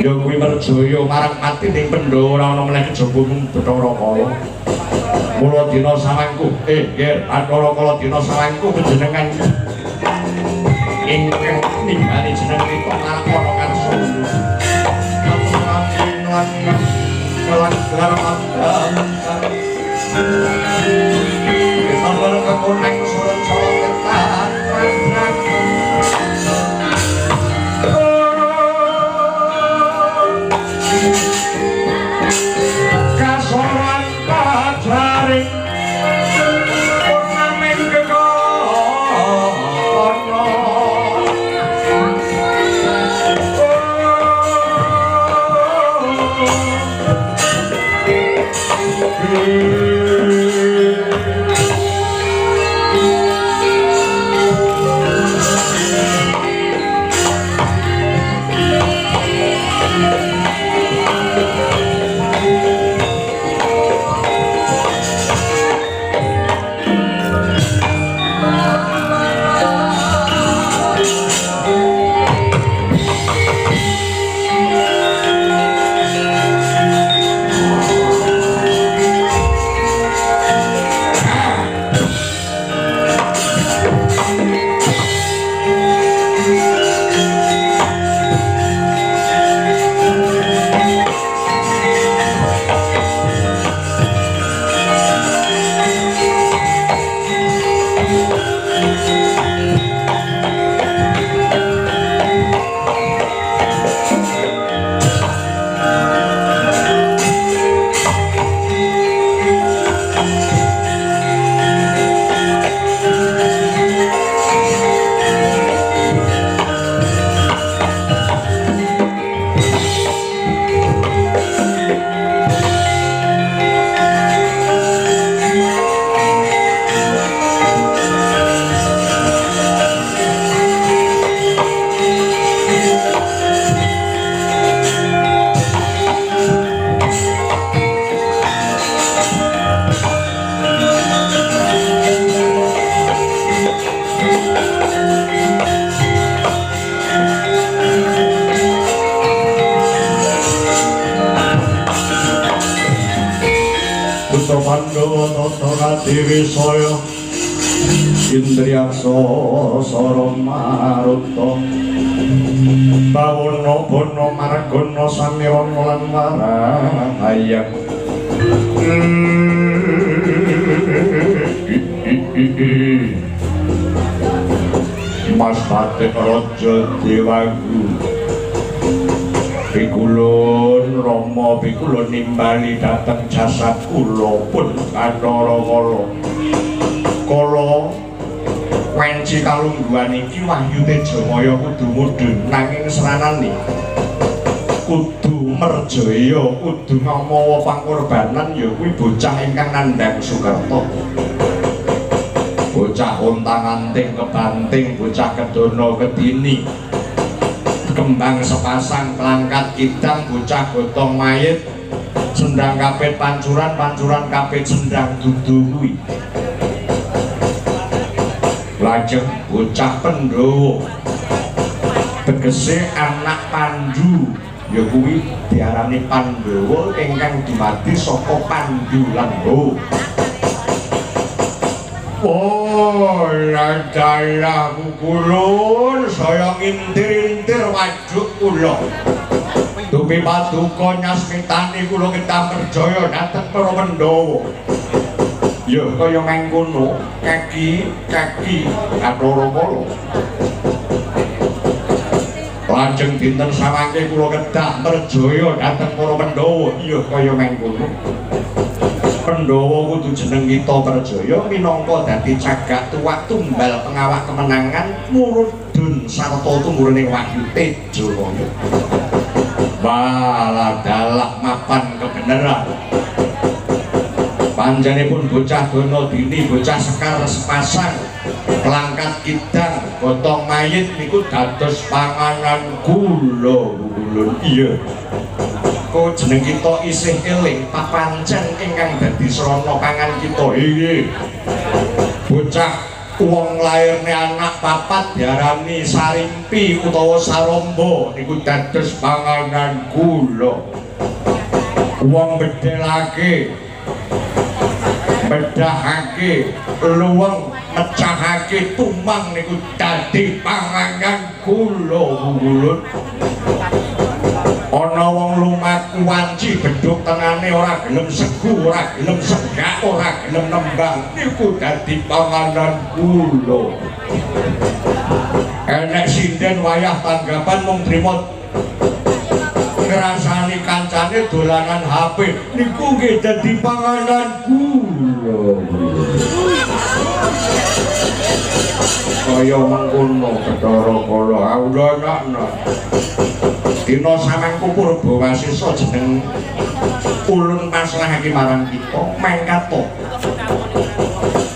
ya kuwi merjaya marang mati ning Pandhawa ana meneh kejaba Bathara Kala mula dina samangku nggih Bathara Kala dina samangku panjenengan ingkang ningali jeneng kita marang ana karsa lan Ambil kekuneng surun solong ketan kasoran kajaring purnamin kekono Dewi Soyo Indriyaksa Sara Maruta Bawana Bana Margana Samirana lan Warahayang Mas Batik Raja Dewagu Pikulun Rama pikulun nimbali dateng jasad kula pun Bathara Kala wenci kalungguhan iki Wahyu Tejamaya kudu mudhun nanging seranane kudu merjaya kudu ngamawa pangorbanan ya kuwi bocah ingkang nandhang Sukerta bocah ontang-anting kebanting bocah kedono kedini kembang sepasang kelangkat kidang bocah gotong mayit sendang kapit pancuran kapit sendang dudu kuwi lajeng bocah Pandhawa tegese anak Pandhu ya kuwi diarani Pandhawa ingkang dumadi saka Pandhu lan Ho. Oh, dalah kulun saya ngintir-intir wajuk kula. Dupi paduka nyasmitani kula kita perjaya dhateng para Pandhawa. Ya kaya mangkono, kaki Bathara Kala. Lajeng dinten samangke kula kedah perjaya dhateng para Pandhawa, ya kaya mangkono. Pandhawa kudu jeneng kita perjaya minangka dadi cagak tuwak tumbal pengawak kemenangan murudun sarta tumurune Wahyu Tejamaya. Bala dalak mapan kebenaran. Panjenenganipun bocah dono dini bocah sekar sepasang kelangkat kidang gotong mayit niku dados panganan kula ulun iya. Kok jeneng kita isih eling papancen ingkang dadi srana pangan kita iki. Bocah wong lairne anak papat diarani sarimpi utawa saromba niku dados panganan kula. Wong bedelake bedahake luweng mecahake tumang niku dadi panganan kula ulun. Ana wong lumaku wanci bedhug tengane ora gelem segu ora gelem segak ora gelem nembang niku dadi panganan kula. Enek sinden wayah tanggapan mung trima ngrasani kancane dolanan HP niku nggih dadi panganan kula. Kaya mengkono Bathara Kala awulanakna. Dina samangku Purbawasisa jeneng ulun maslahake marang kita mangkat to.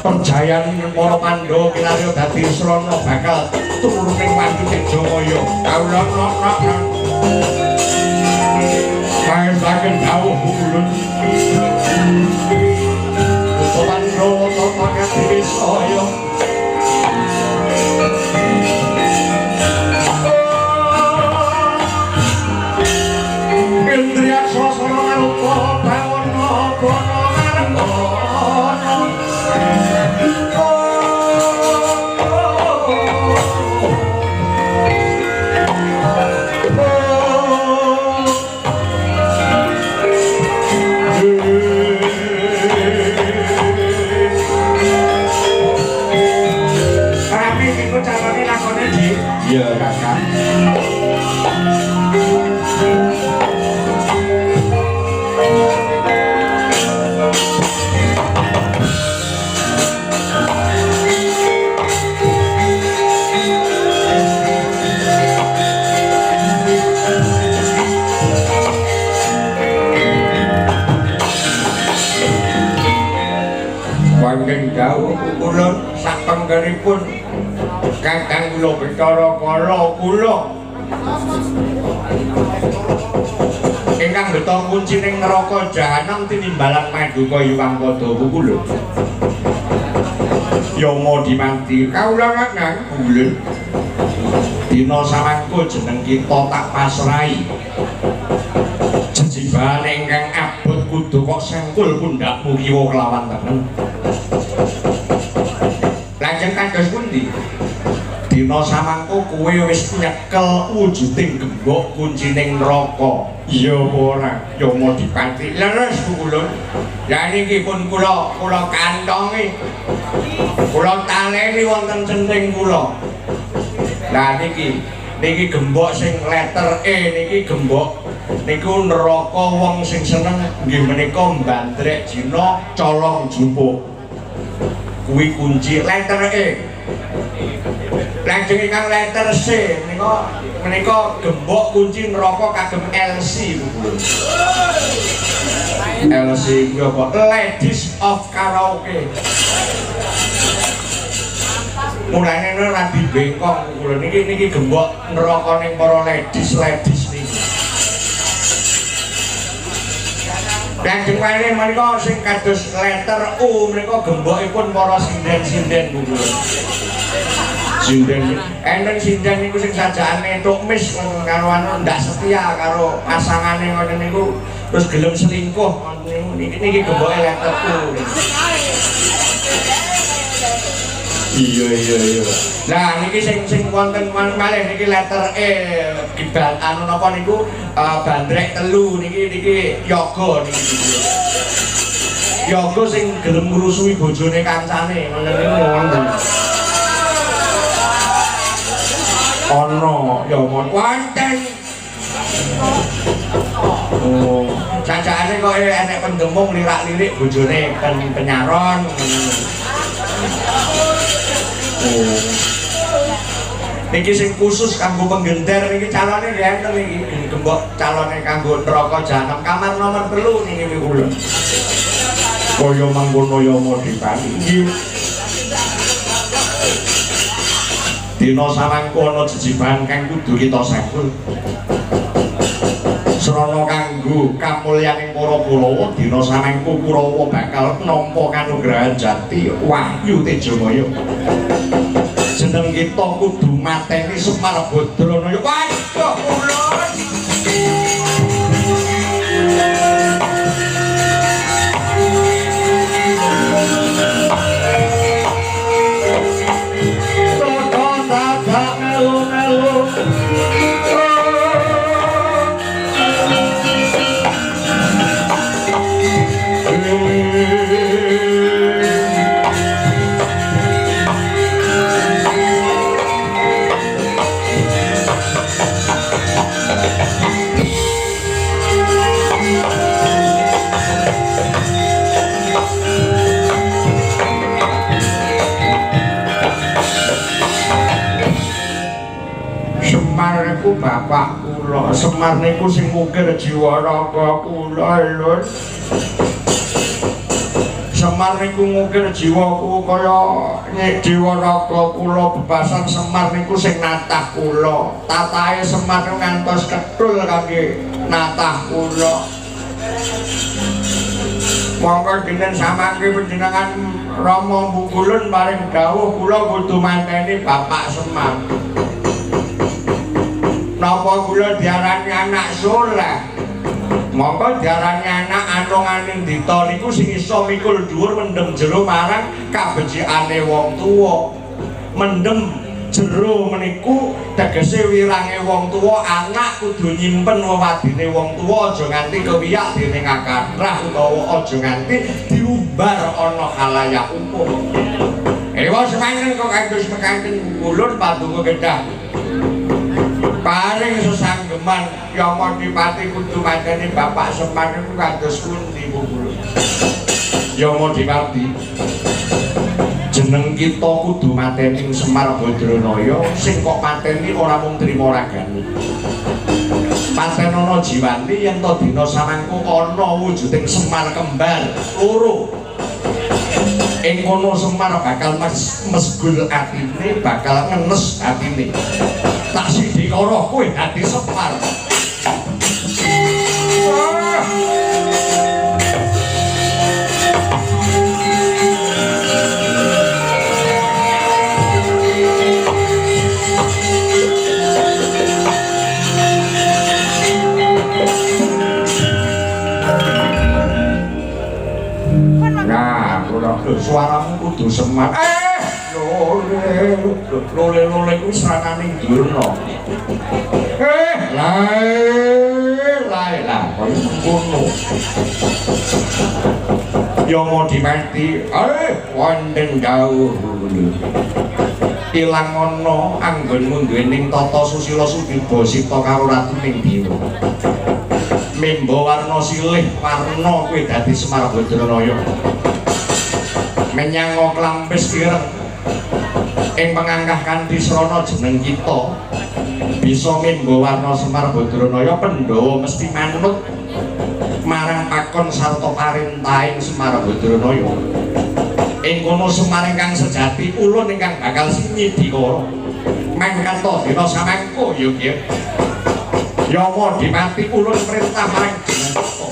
Perjayaan para Pandhawa kinarya dadi srana bakal turuning Wahyu Tejamaya. Awulanakna. Kae saken dawuh ulun. Pandhawa tata Wisaya. Indriya sasana rupa bawana bono ngarengana. Rapi iku carane lakone Ji. Iya, Kakak. Wanging dawuh kula sak penggeripun Kakang kula Bathara Kala kula ingkang beta kuncining neraka jahanam tinimbalan Paduka Hyang Padawu kula. Yama dimanti kawula kakang kula. Dina samangku jeneng kita tak pasrahi. Jejibane ingkang abot kudu kok sengkul pundakmu kiwa kelawan temen. Lajeng kados pundi? Dina samangku kowe wis nyekel wujuding gembok kuncining neraka. Iya ora, Yama dipanti. Leres kulun. Lah niki pun kula kantongi. Kula taleni wonten centing kula. Nah niki gembok sing letter E niki gembok niku neraka wong sing seneng nggih menika mbandrek jina colong jupuk. Kuwi kunci letter E. Lajeng ingkang letter C menika gembok kunci neraka kagem LC. LC kuwi apa? Ladies of Karaoke. Mulane ora dibengkong kula niki gembok neraka ning para ladies niki. Lajeng malih menika sing kados letter U menika gembokipun para sinden-sinden kula. Sinden enten sinden niku sing sajane entuk mis karo anu ndak setia karo pasangane ngoten niku terus gelem selingkuh niki gemboke letter U. Iya. Nah niki sing wonten malih niki letter E gibal anu napa niku bandrek telu niki yoga niki. Yoga sing gelem ngrusui bojone kancane ngoten niku wonten. Ono ya wonten. Oh, cacane kok enek pendemung lirak-lirik bojone penyaron. Oh. Niki sing khusus kanggo penggender niki calone nggih enten niki gembok calone kanggo neraka jahanam kamar nomor 3 niki kula. Kaya mangkono ya modipani. Nggih. Dina samangku ana jejiban kang kudu kita sekul. Srana kanggo kamulyaning para Kurawa dina samangku Kurawa bakal nampa kanugrahan jati Wahyu Tejamaya. Jeneng kita kudu mateni Semar Badranaya. Waduh ulun. Bapak kula Semar niku sing ngukir jiwa raga kula lho. Semar niku ngukir jiwaku kaya jiwa raga kula bebasan Semar niku sing natah kula. Tatahe Semar ngantos ketul kangge natah kula. Monggo dinten samangke panjenengan Rama Bungkulun paring dawuh kula kudu manteni Bapak Semar. Napa kula diarani anak soleh? Monggo diarani anak anunganing dita niku sing iso mikul dhuwur mendem jero marang kabecikane wong tuwa. Mendem jero meniku tegese wirange wong tuwa, anak kudu nyimpen wewadine wong tuwa aja nganti kewiyak dening akatrah utawa aja nganti diumbar ana khalayak umum. Ewa semanten kok kados mekaten ulun paduka kedah. Paring sesanggeman Yama Dipati kudu mateni Bapak Semar niku kados pundi kula. Yama Dipati. Jeneng kita kudu mateni Semar Badranaya, sing kok mateni ora mung trima ragane. Patenana jiwani yen to dina samangku ana wujuding Semar kembar loro. Ing kono Semar bakal mesgul atine, bakal ngenes atine. Tak sidi karo kowe dadi Semar. Nah, suaramu kudu Semar. Lole ku serananing durna. Lae kaya ngono. Yama Dipati, wonten dawuh. ilang ana anggonmu duwening tata susila sudiba sita karo ratuning dewa. Mimba warna silih warna kuwi dadi Semar Badranaya. Menyang klampis ireng ing pengangkah kanthi srana jeneng kita bisa mimba warna Semar Badranaya Pandhawa mesti manut marang pakon sarta parentahing Semar Badranaya. Ing kono Semar ingkang sejati ulun ingkang bakal sinyidikara mangkata dina samangka ya nggih. Yama Dimati ulun perintah marang jeneng kita.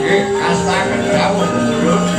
Nggih astaken dawuh ulun.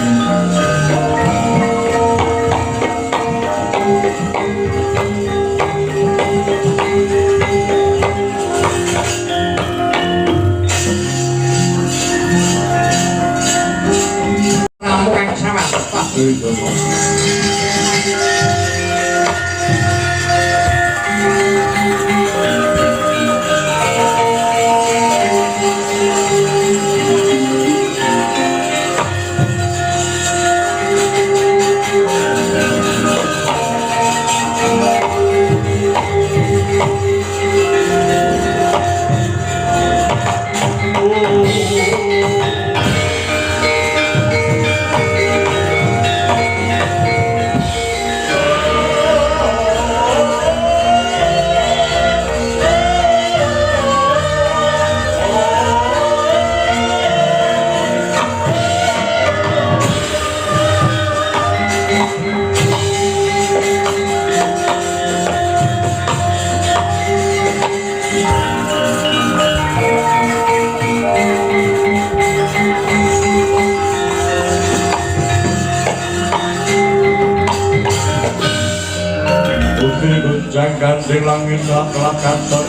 Gandeng langit kelak kantor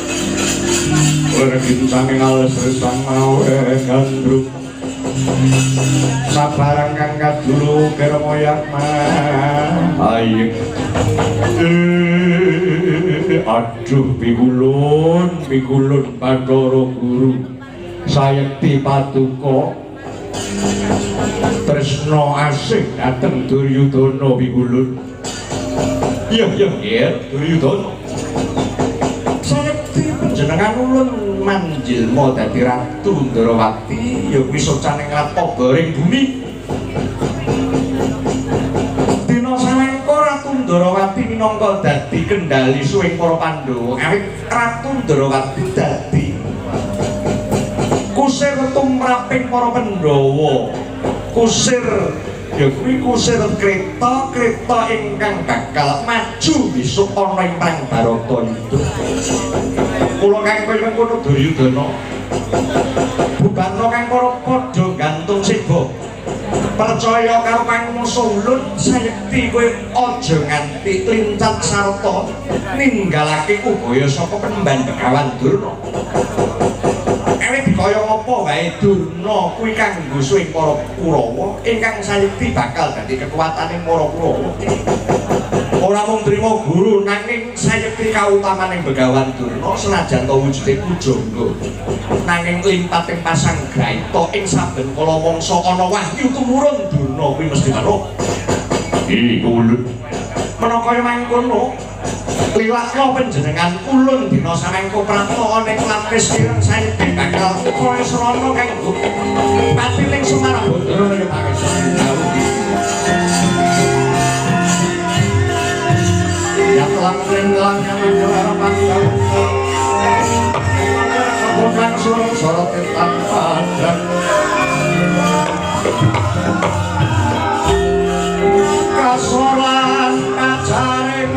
Wergin sanging alas resang mawe gandrung sabarang kang kadulu kira moyak ayik aduh pigulun Bathara Guru sayekti patuko tresno asih dateng Duryudana pigulun. Iya Duryudana sayekti panjenengan ulun manjilma dadi Ratu Ndrawati ya kuwi socaning lapobaring bumi. Dina samangka Ratu Ndrawati minangka dadi kendali suwing para Pandhawa awit Ratu Ndrawati dadi kusir tumraping para Pandhawa. Kusir ya kuwi kusir kreta ingkang bakal maju besok ana ing perang Baratayuda. Kula kang kaya ngono Duryudana bubarno kang para padha gantung siba percaya karo pangmusa ulun sayekti kowe aja nganti lincat sarta ninggalake ubaya saka penemban Begawan Durna. Kaya apa wae Durna kuwi kanggo suwing para Kurawa ingkang sayekti bakal dadi kekuwataning para Kurawa. Ora mung trima guru nanging sayekti kautamaning Begawan Durna senajan to wujude pujangga nanging limpating pasang gaita ing saben kala mangsa ana wahyu tumurun Durna kuwi mesti manuk. Iku ulun menapa kaya mangkono liwatno panjenengan ulun dina samangka prapta ning lapis ireng sayekti bakal kaya srana kanggo patining Semar Badranaya pangestu dawuh. Ya telah meninggal yang menjuara pangkal bukan sorot tanpa dan kasoran kacaring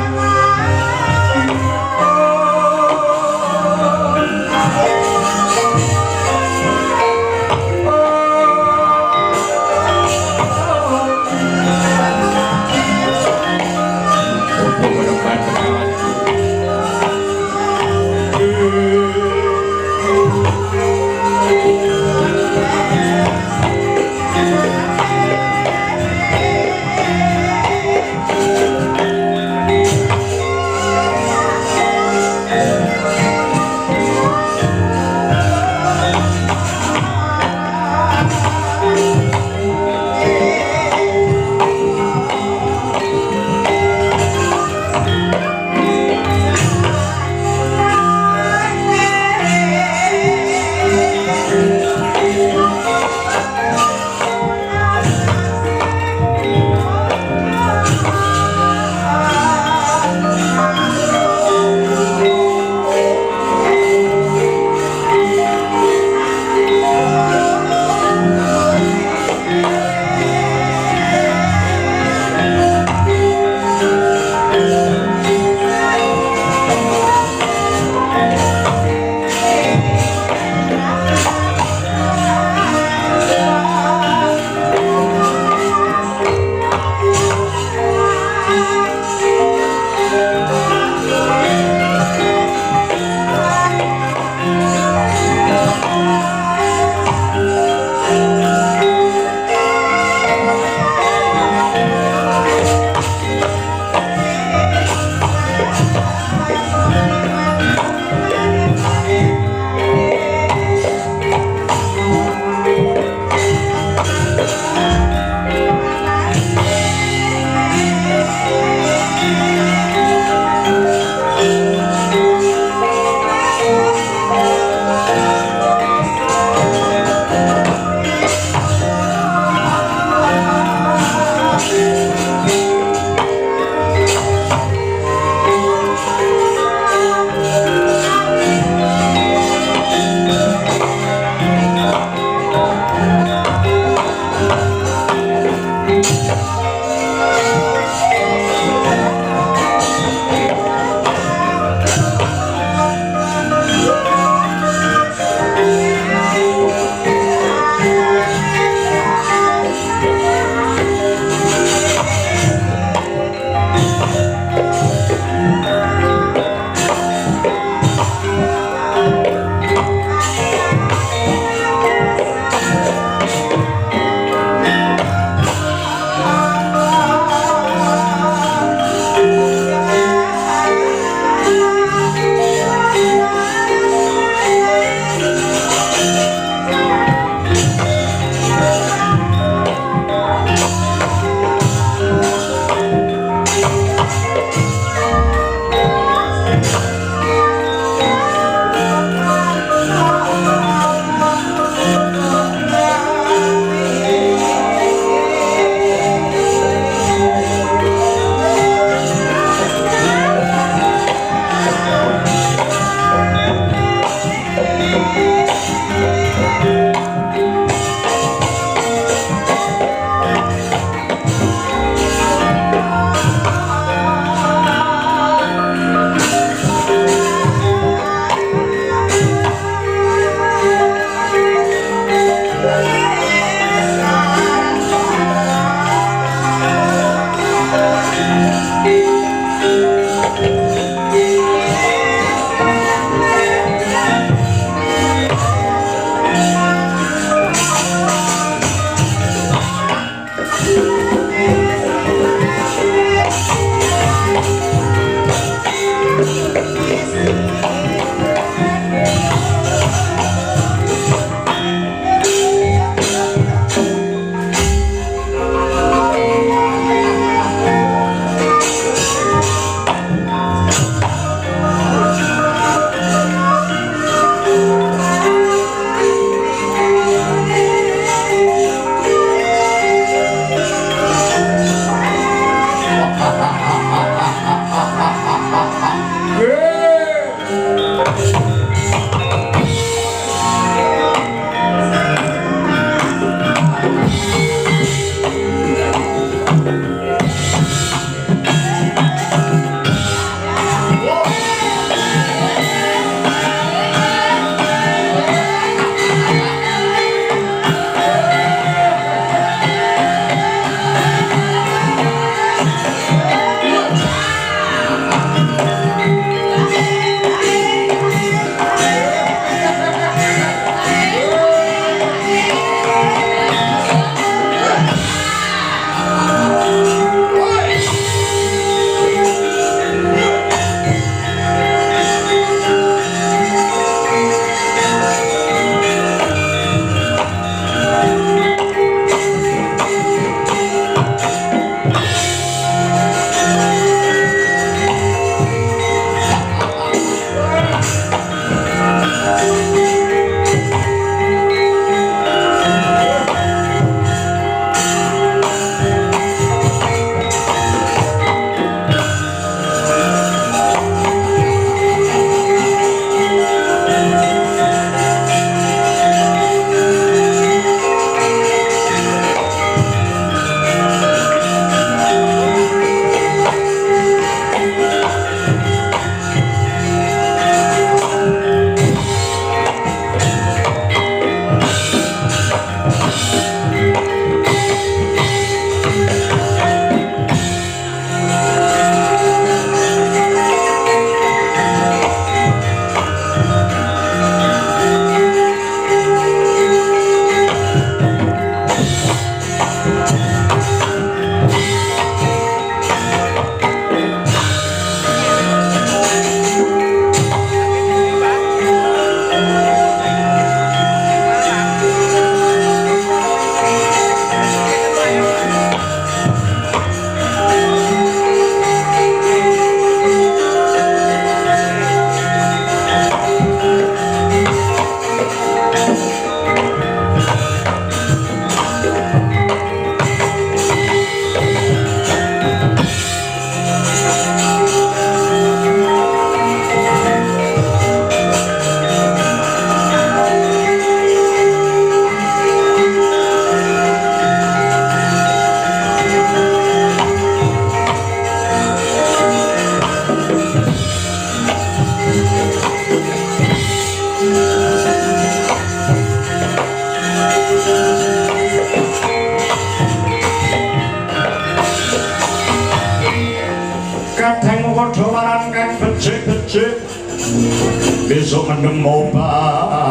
besok menemu baris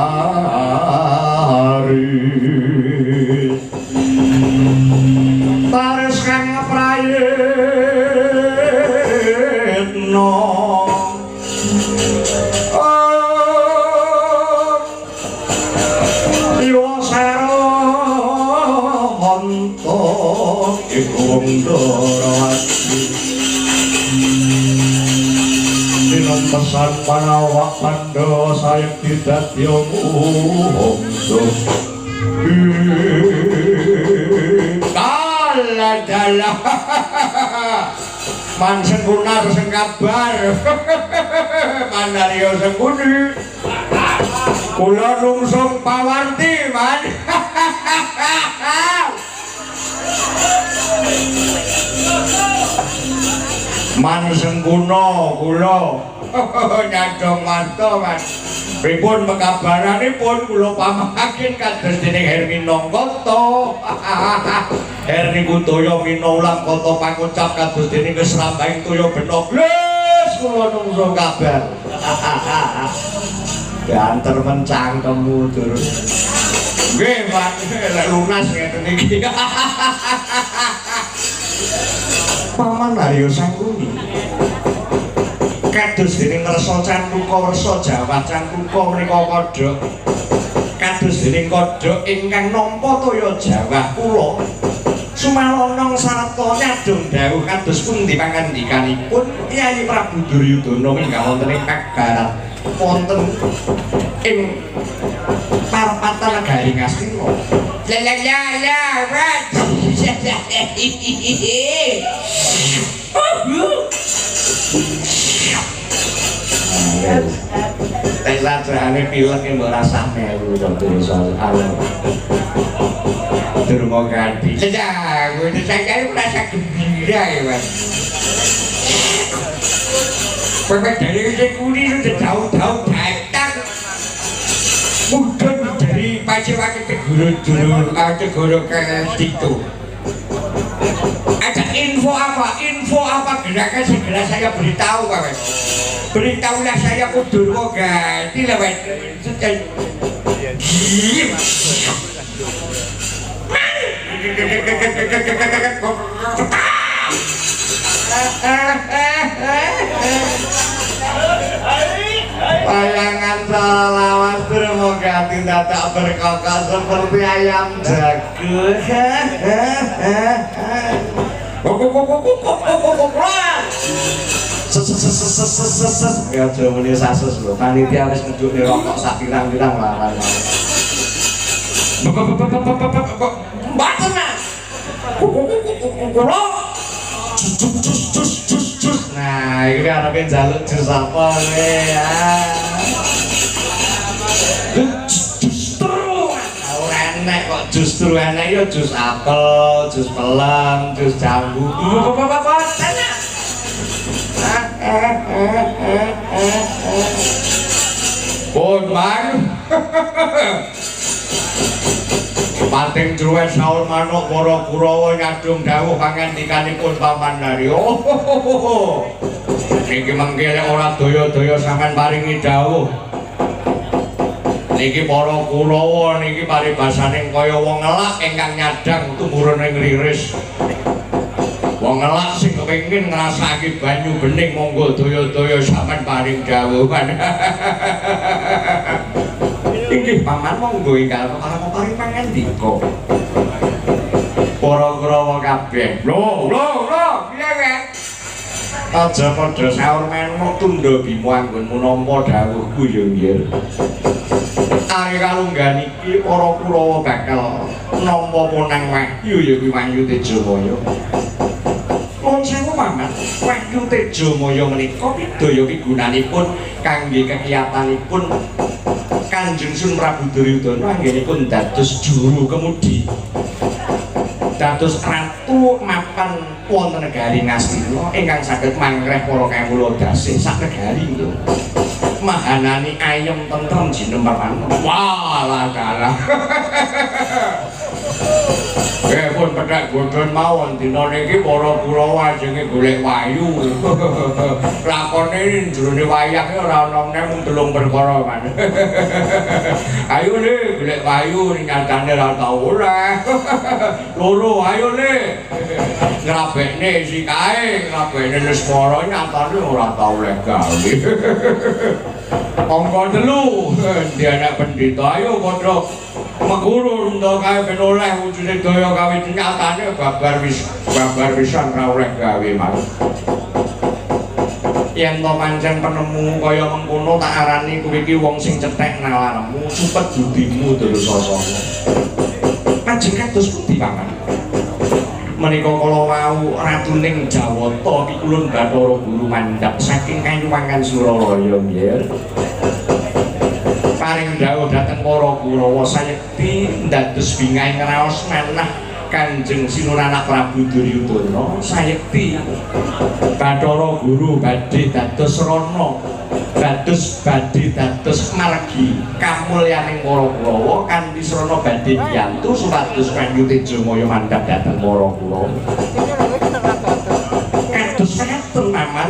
baris kang prayitno iwa sero honto ikum dorati minum pesan panawak pando sayang tidak diomong dalah man senggunar sengkabar mandario sengguni kula nungsung pawarti man man sengguna kula nyadong manto man pripun mekabaranipun kula pamangkin kados dening Herminongkata Herni Kudaya minaulang kata pangucap kados dening Kesrambahing Toya Benogles kula nungsung kabar banter mencangkemmu durung nggih Pak lek lunas ngeten iki Paman Haryo Sangkuni kados dening ngersa Cantuka wersa Jawa Cantuka menika kodhok kados dening kodhok ingkang nampa toya Jawa kula sumalonong sarta nyadong dawuh kados pundi pangandikanipun Kyai Prabu Duryudana ingkang wonten ing Kagarat wonten ing parpatan Garing Astina la wat tek sajane pilek mbok rasah melu terus alon durung ganti ya kuwi sakjane merasa gembira ya Mas Bapak dari sekuni sudah jauh-jauh datang mungkin dari Paciwaki ke Guru-Guru ke situ ada info apa gerakan segera saya beritahu Pak beritahulah saya Kudurwo ganti lah Pak Bayangan lawas termoga tidak tak berkokok seperti ayam jago. Ya cuma ini sasus loh. Panitia harus ngejuk nih rokok sak pirang-pirang larang. Baca nak. Jus. Nah, ini harapin jaluk jus apa nih ya? Justru enak ya jus apel, jus pelem, jus jambu. Pun man. Pating Druwet saul manuk para Kurawa nyadong dawuh pangandikanipun Paman Haryo. Niki mengke lek ora daya-daya sampean paringi dawuh. Niki para Kurawa niki paribasaning kaya wong ngelak ingkang nyadang tumurun ing riris. Wong ngelak sing kepengin ngrasakake banyu bening monggo daya-daya sampean paring dawuh. Inggih Paman monggo ingkang arep paring pangandika. Para Kurawa kabeh. Lho, piye wae? Aja padha saur menuk tundha bima anggonmu nampa dawuhku ya nggih. Ari kalunggan iki para Kurawa bakal nampa punang wahyu ya kuwi Wahyu Tejamaya. Nuwun sewu Paman, Wahyu Tejamaya menika pidaya pigunanipun kangge kegiatanipun Kanjeng Sun Prabu Duryudana anggenipun dados juru kemudi. Dados ratu mapan wonten negari Ngastina ingkang saged mangreh para kawula dasih sak negari nggih. Mahanani ayem tentrem jinemer panon. Walah dalah. pun pedhak godhon mawon dina niki para Kurawa ajenge golek wayu. Lakone jroning wayang ora ana meneh mung 3 perkara man. Ayo Le golek wayu ning nyatane ora tau ora. Loro ayo Le. Ngrabekne sikae, ngrabekne Lesmara nyatane ora tau oleh gawe. Angka 3 dia anak pendeta ayo padha meguru ento kae ben oleh wujude daya kawi nyatane babar pisan ra oleh gawe mas. Yen to pancen penemu kaya mengkono tak arani kowe iki wong sing cetek nalarmu supet budimu Dursasana. Panjenengan kados pundi paman? Menika kala wau ratuning Jawata pikulun Bathara Guru mandhap saking Kayuwangan Suralaya nggih. Paring dawuh dhateng para Kurawa sayekti dados bingahing raos manah Kanjeng Sinuhun Prabu Duryudana sayekti Bathara Guru badhe dados rana badhe dados margi kamulyaning para Kurawa kanthi srana badhe diyantu supados Prabu Tejamaya mandhap dhateng para Kurawa. Kados saken paman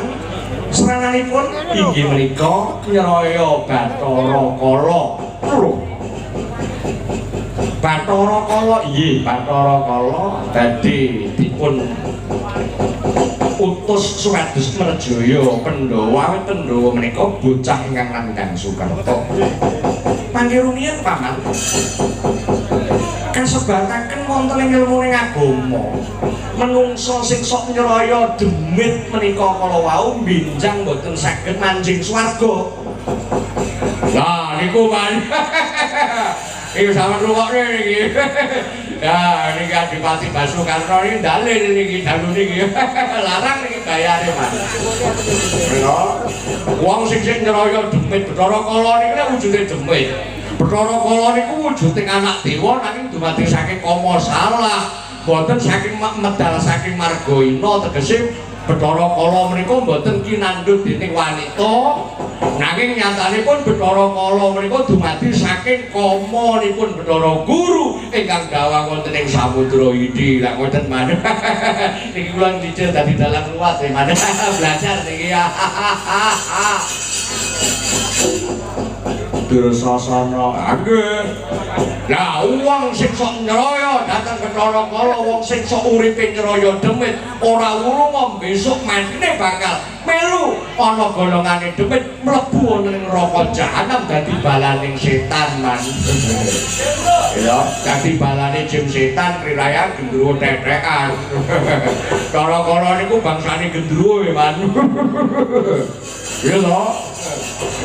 seranganipun inggih menika Nyraya Bathara Kala. Bathara Kala inggih Bathara Kala badhe dipun utus supados merjaya Pandhawa. Pandhawa menika bocah ingkang nandhang Sukerta. Panggih rumiyin paman kasebataken wonten ing ilmuning agama. Menungso sing sok nyraya demit menika kala wau benjang boten saged manjing swarga. Lah niku man. Iki sampeyan rungokne niki. Ya niki Adipati Basukarna niki dalil niki dalu niki. Larang niki bayare man. Lha wong sing nyraya demit Bathara Kala niki wujude demit. Bathara Kala niku wujuding anak dewa nanging dumadi saking kama salah. Boten saking medal saking marga ina tegese Bathara Kala menika boten kinandhut dening wanita nanging nyatanipun Bathara Kala menika dumadi saking kamanipun Bathara Guru ingkang dawuh wonten ing Samudra Hindi. Lak ngoten maneh niki kula dicil dadi dalang luas maneh belajar niki ya. Dursasana nggih. Lah wong sing sok nyraya dhateng Bathara Kala, wong sing sok uripe nyraya demit ora urung besok matine bakal melu ana golongane demit mlebu ning neraka jahanam dadi balaning setan man. Ya, dadi balane jin setan riraya gendruwo tetekan. Bathara Kala niku bangsane gendruwo man. Ya lho.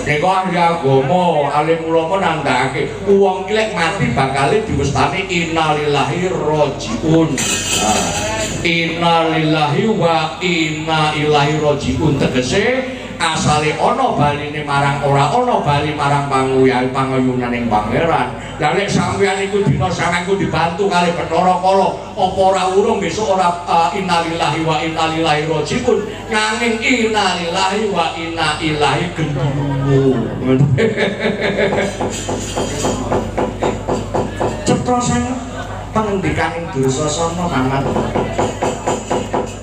Nek ahli agama, alim ulama nandhake wong iki lek mati bakal diwestani innalillahi rajiun. Innalillahi wa inna ilaihi rajiun tegese asale ana baline marang ora ana bali marang panguyunaning pangeran. Lah nek sampeyan iku dina sampeyan dibantu kali Bathara Kala apa ora urung besok ora innalillahi wa inna ilaihi rajiun nanging innalillahi wa inna ilaihi gendruwo. Cetrosan pengendikaning Dursasana paman.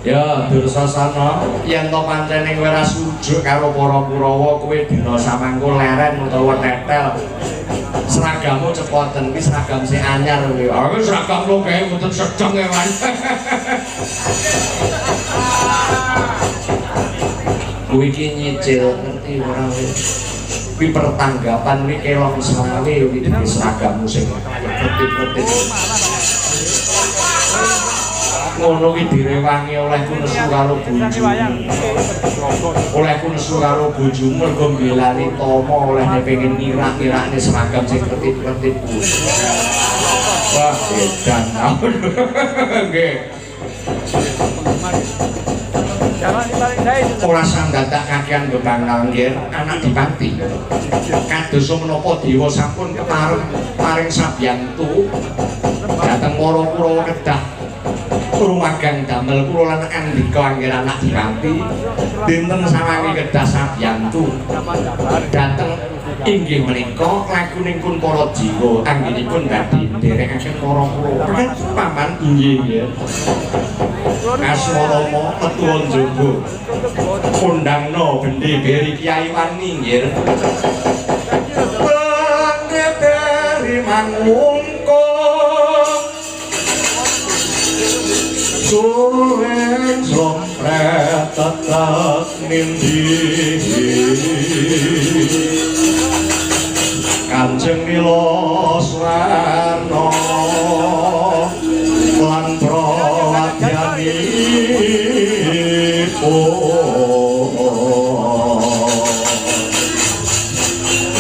Ya Dursasana yen to pancen kowe ora sujud karo para Kurawa kowe dina samangko leren utawa tetel seragammu cepoten iki seragam sing anyar kowe. Aku seragam lo kae mboten sedeng e man. Kowe iki nyicil ngerti ora kowe. Kuwi pertanggapan kuwi kelong selawe iki seragammu sing ketip-ketip. Ngono ki direwangi olehku nesu karo bojomu. Olehku nesu karo bojomu mergo mbelani Tama olehne pengen ngirak-irakne seragam sing ketip-ketip kuwi. Wah, edan. Nggih. Ora sandadak kakean bebangal nggih anak Dipati. Kados menapa dewa sampun paring sabiyantu dhateng para Kurawa kedah rumagang damel kula lan andika anggere anak Dipati dinten sawangi kedah sabiyantu dhateng inggih menika lakuning pun para jiwa anggenipun dadi nderekaken para kula kan paman Inggih nggih. Asmarama ketua njaba kondangna bendi beri Kyai Wani nggih bendi beri mangungkung suwen sompret tetep nindi Kanjeng Nilaswarna lan prawadyanipun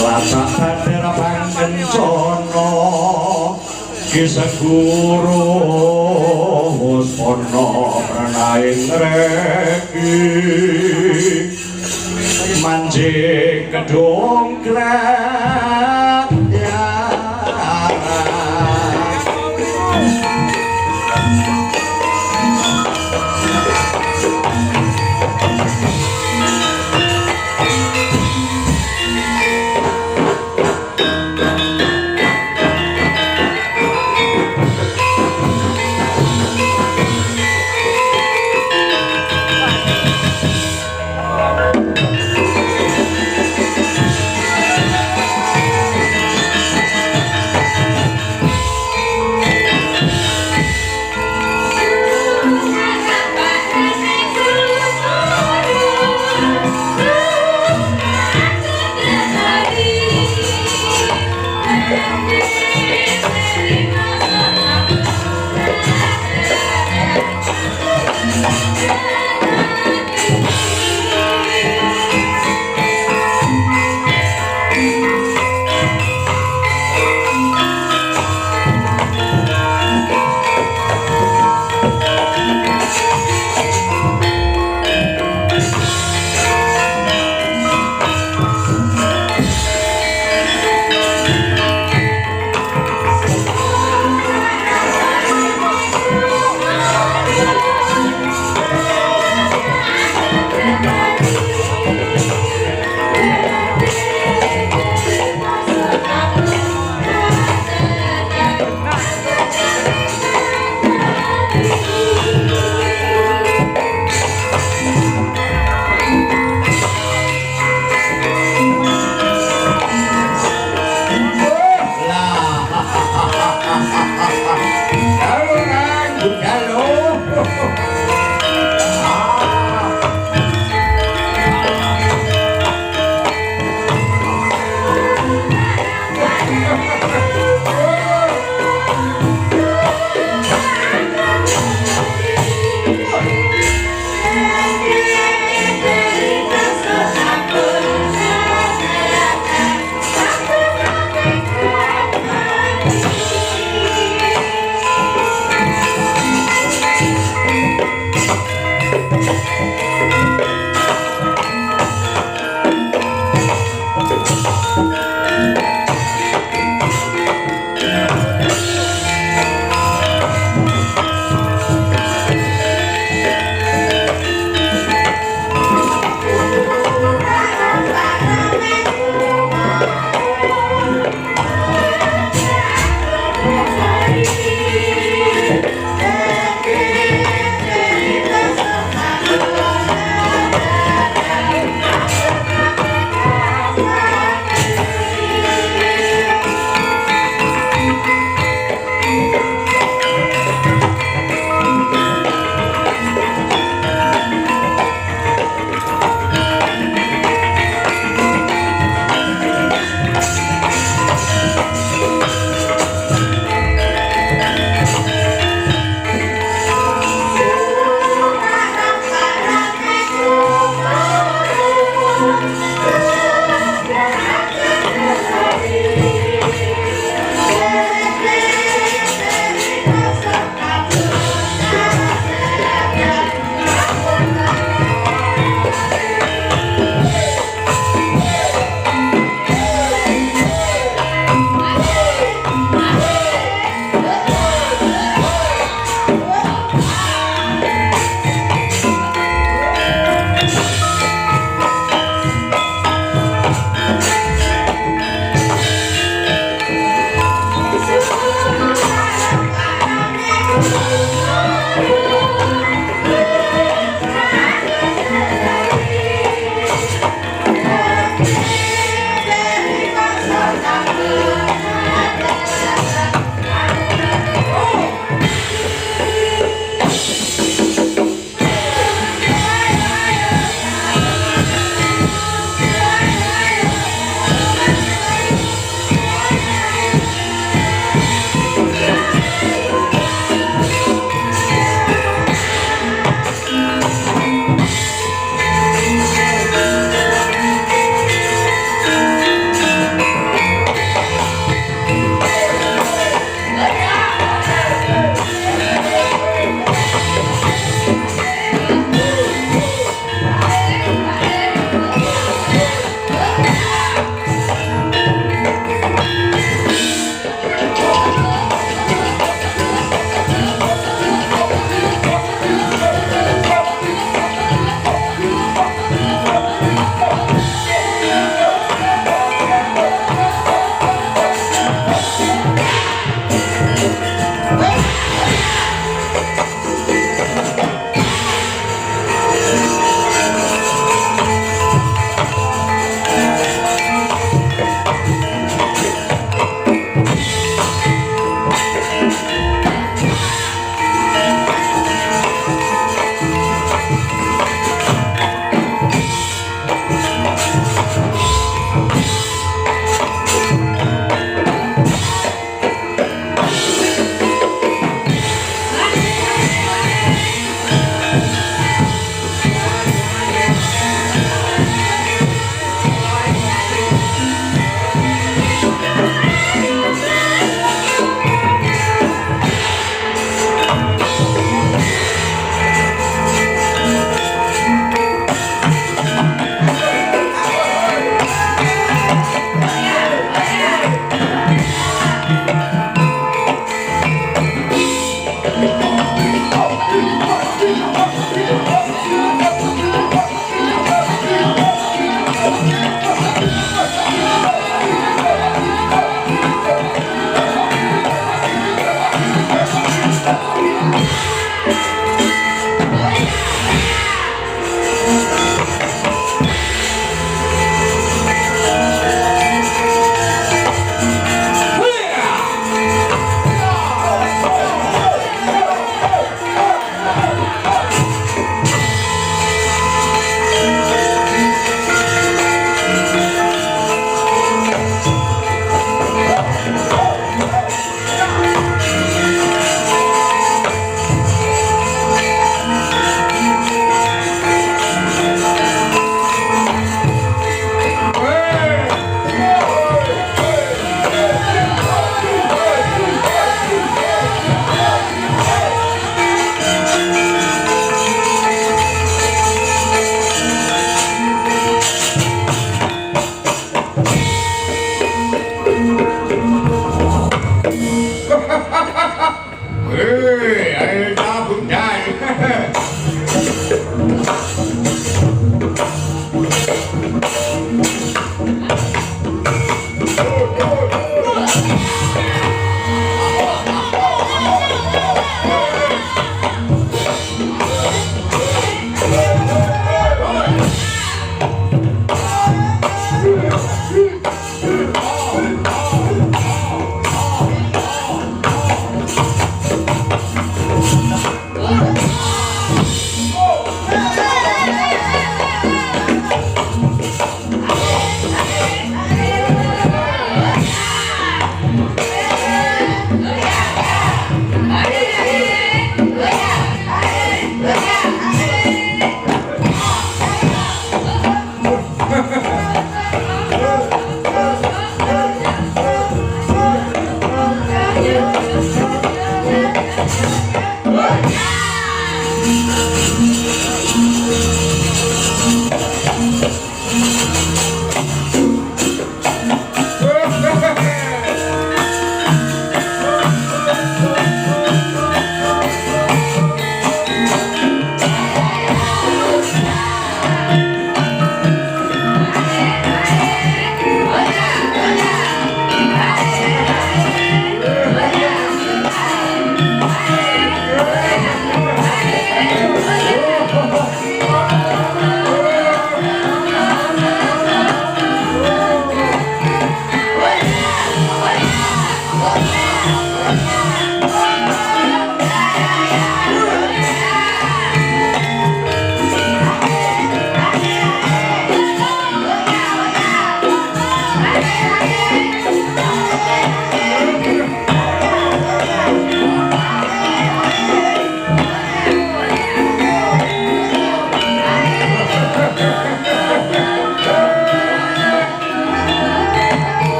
lacak bader pangkencana kisah guru waspada pranaing reki manjing kedung gratiara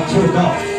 Surga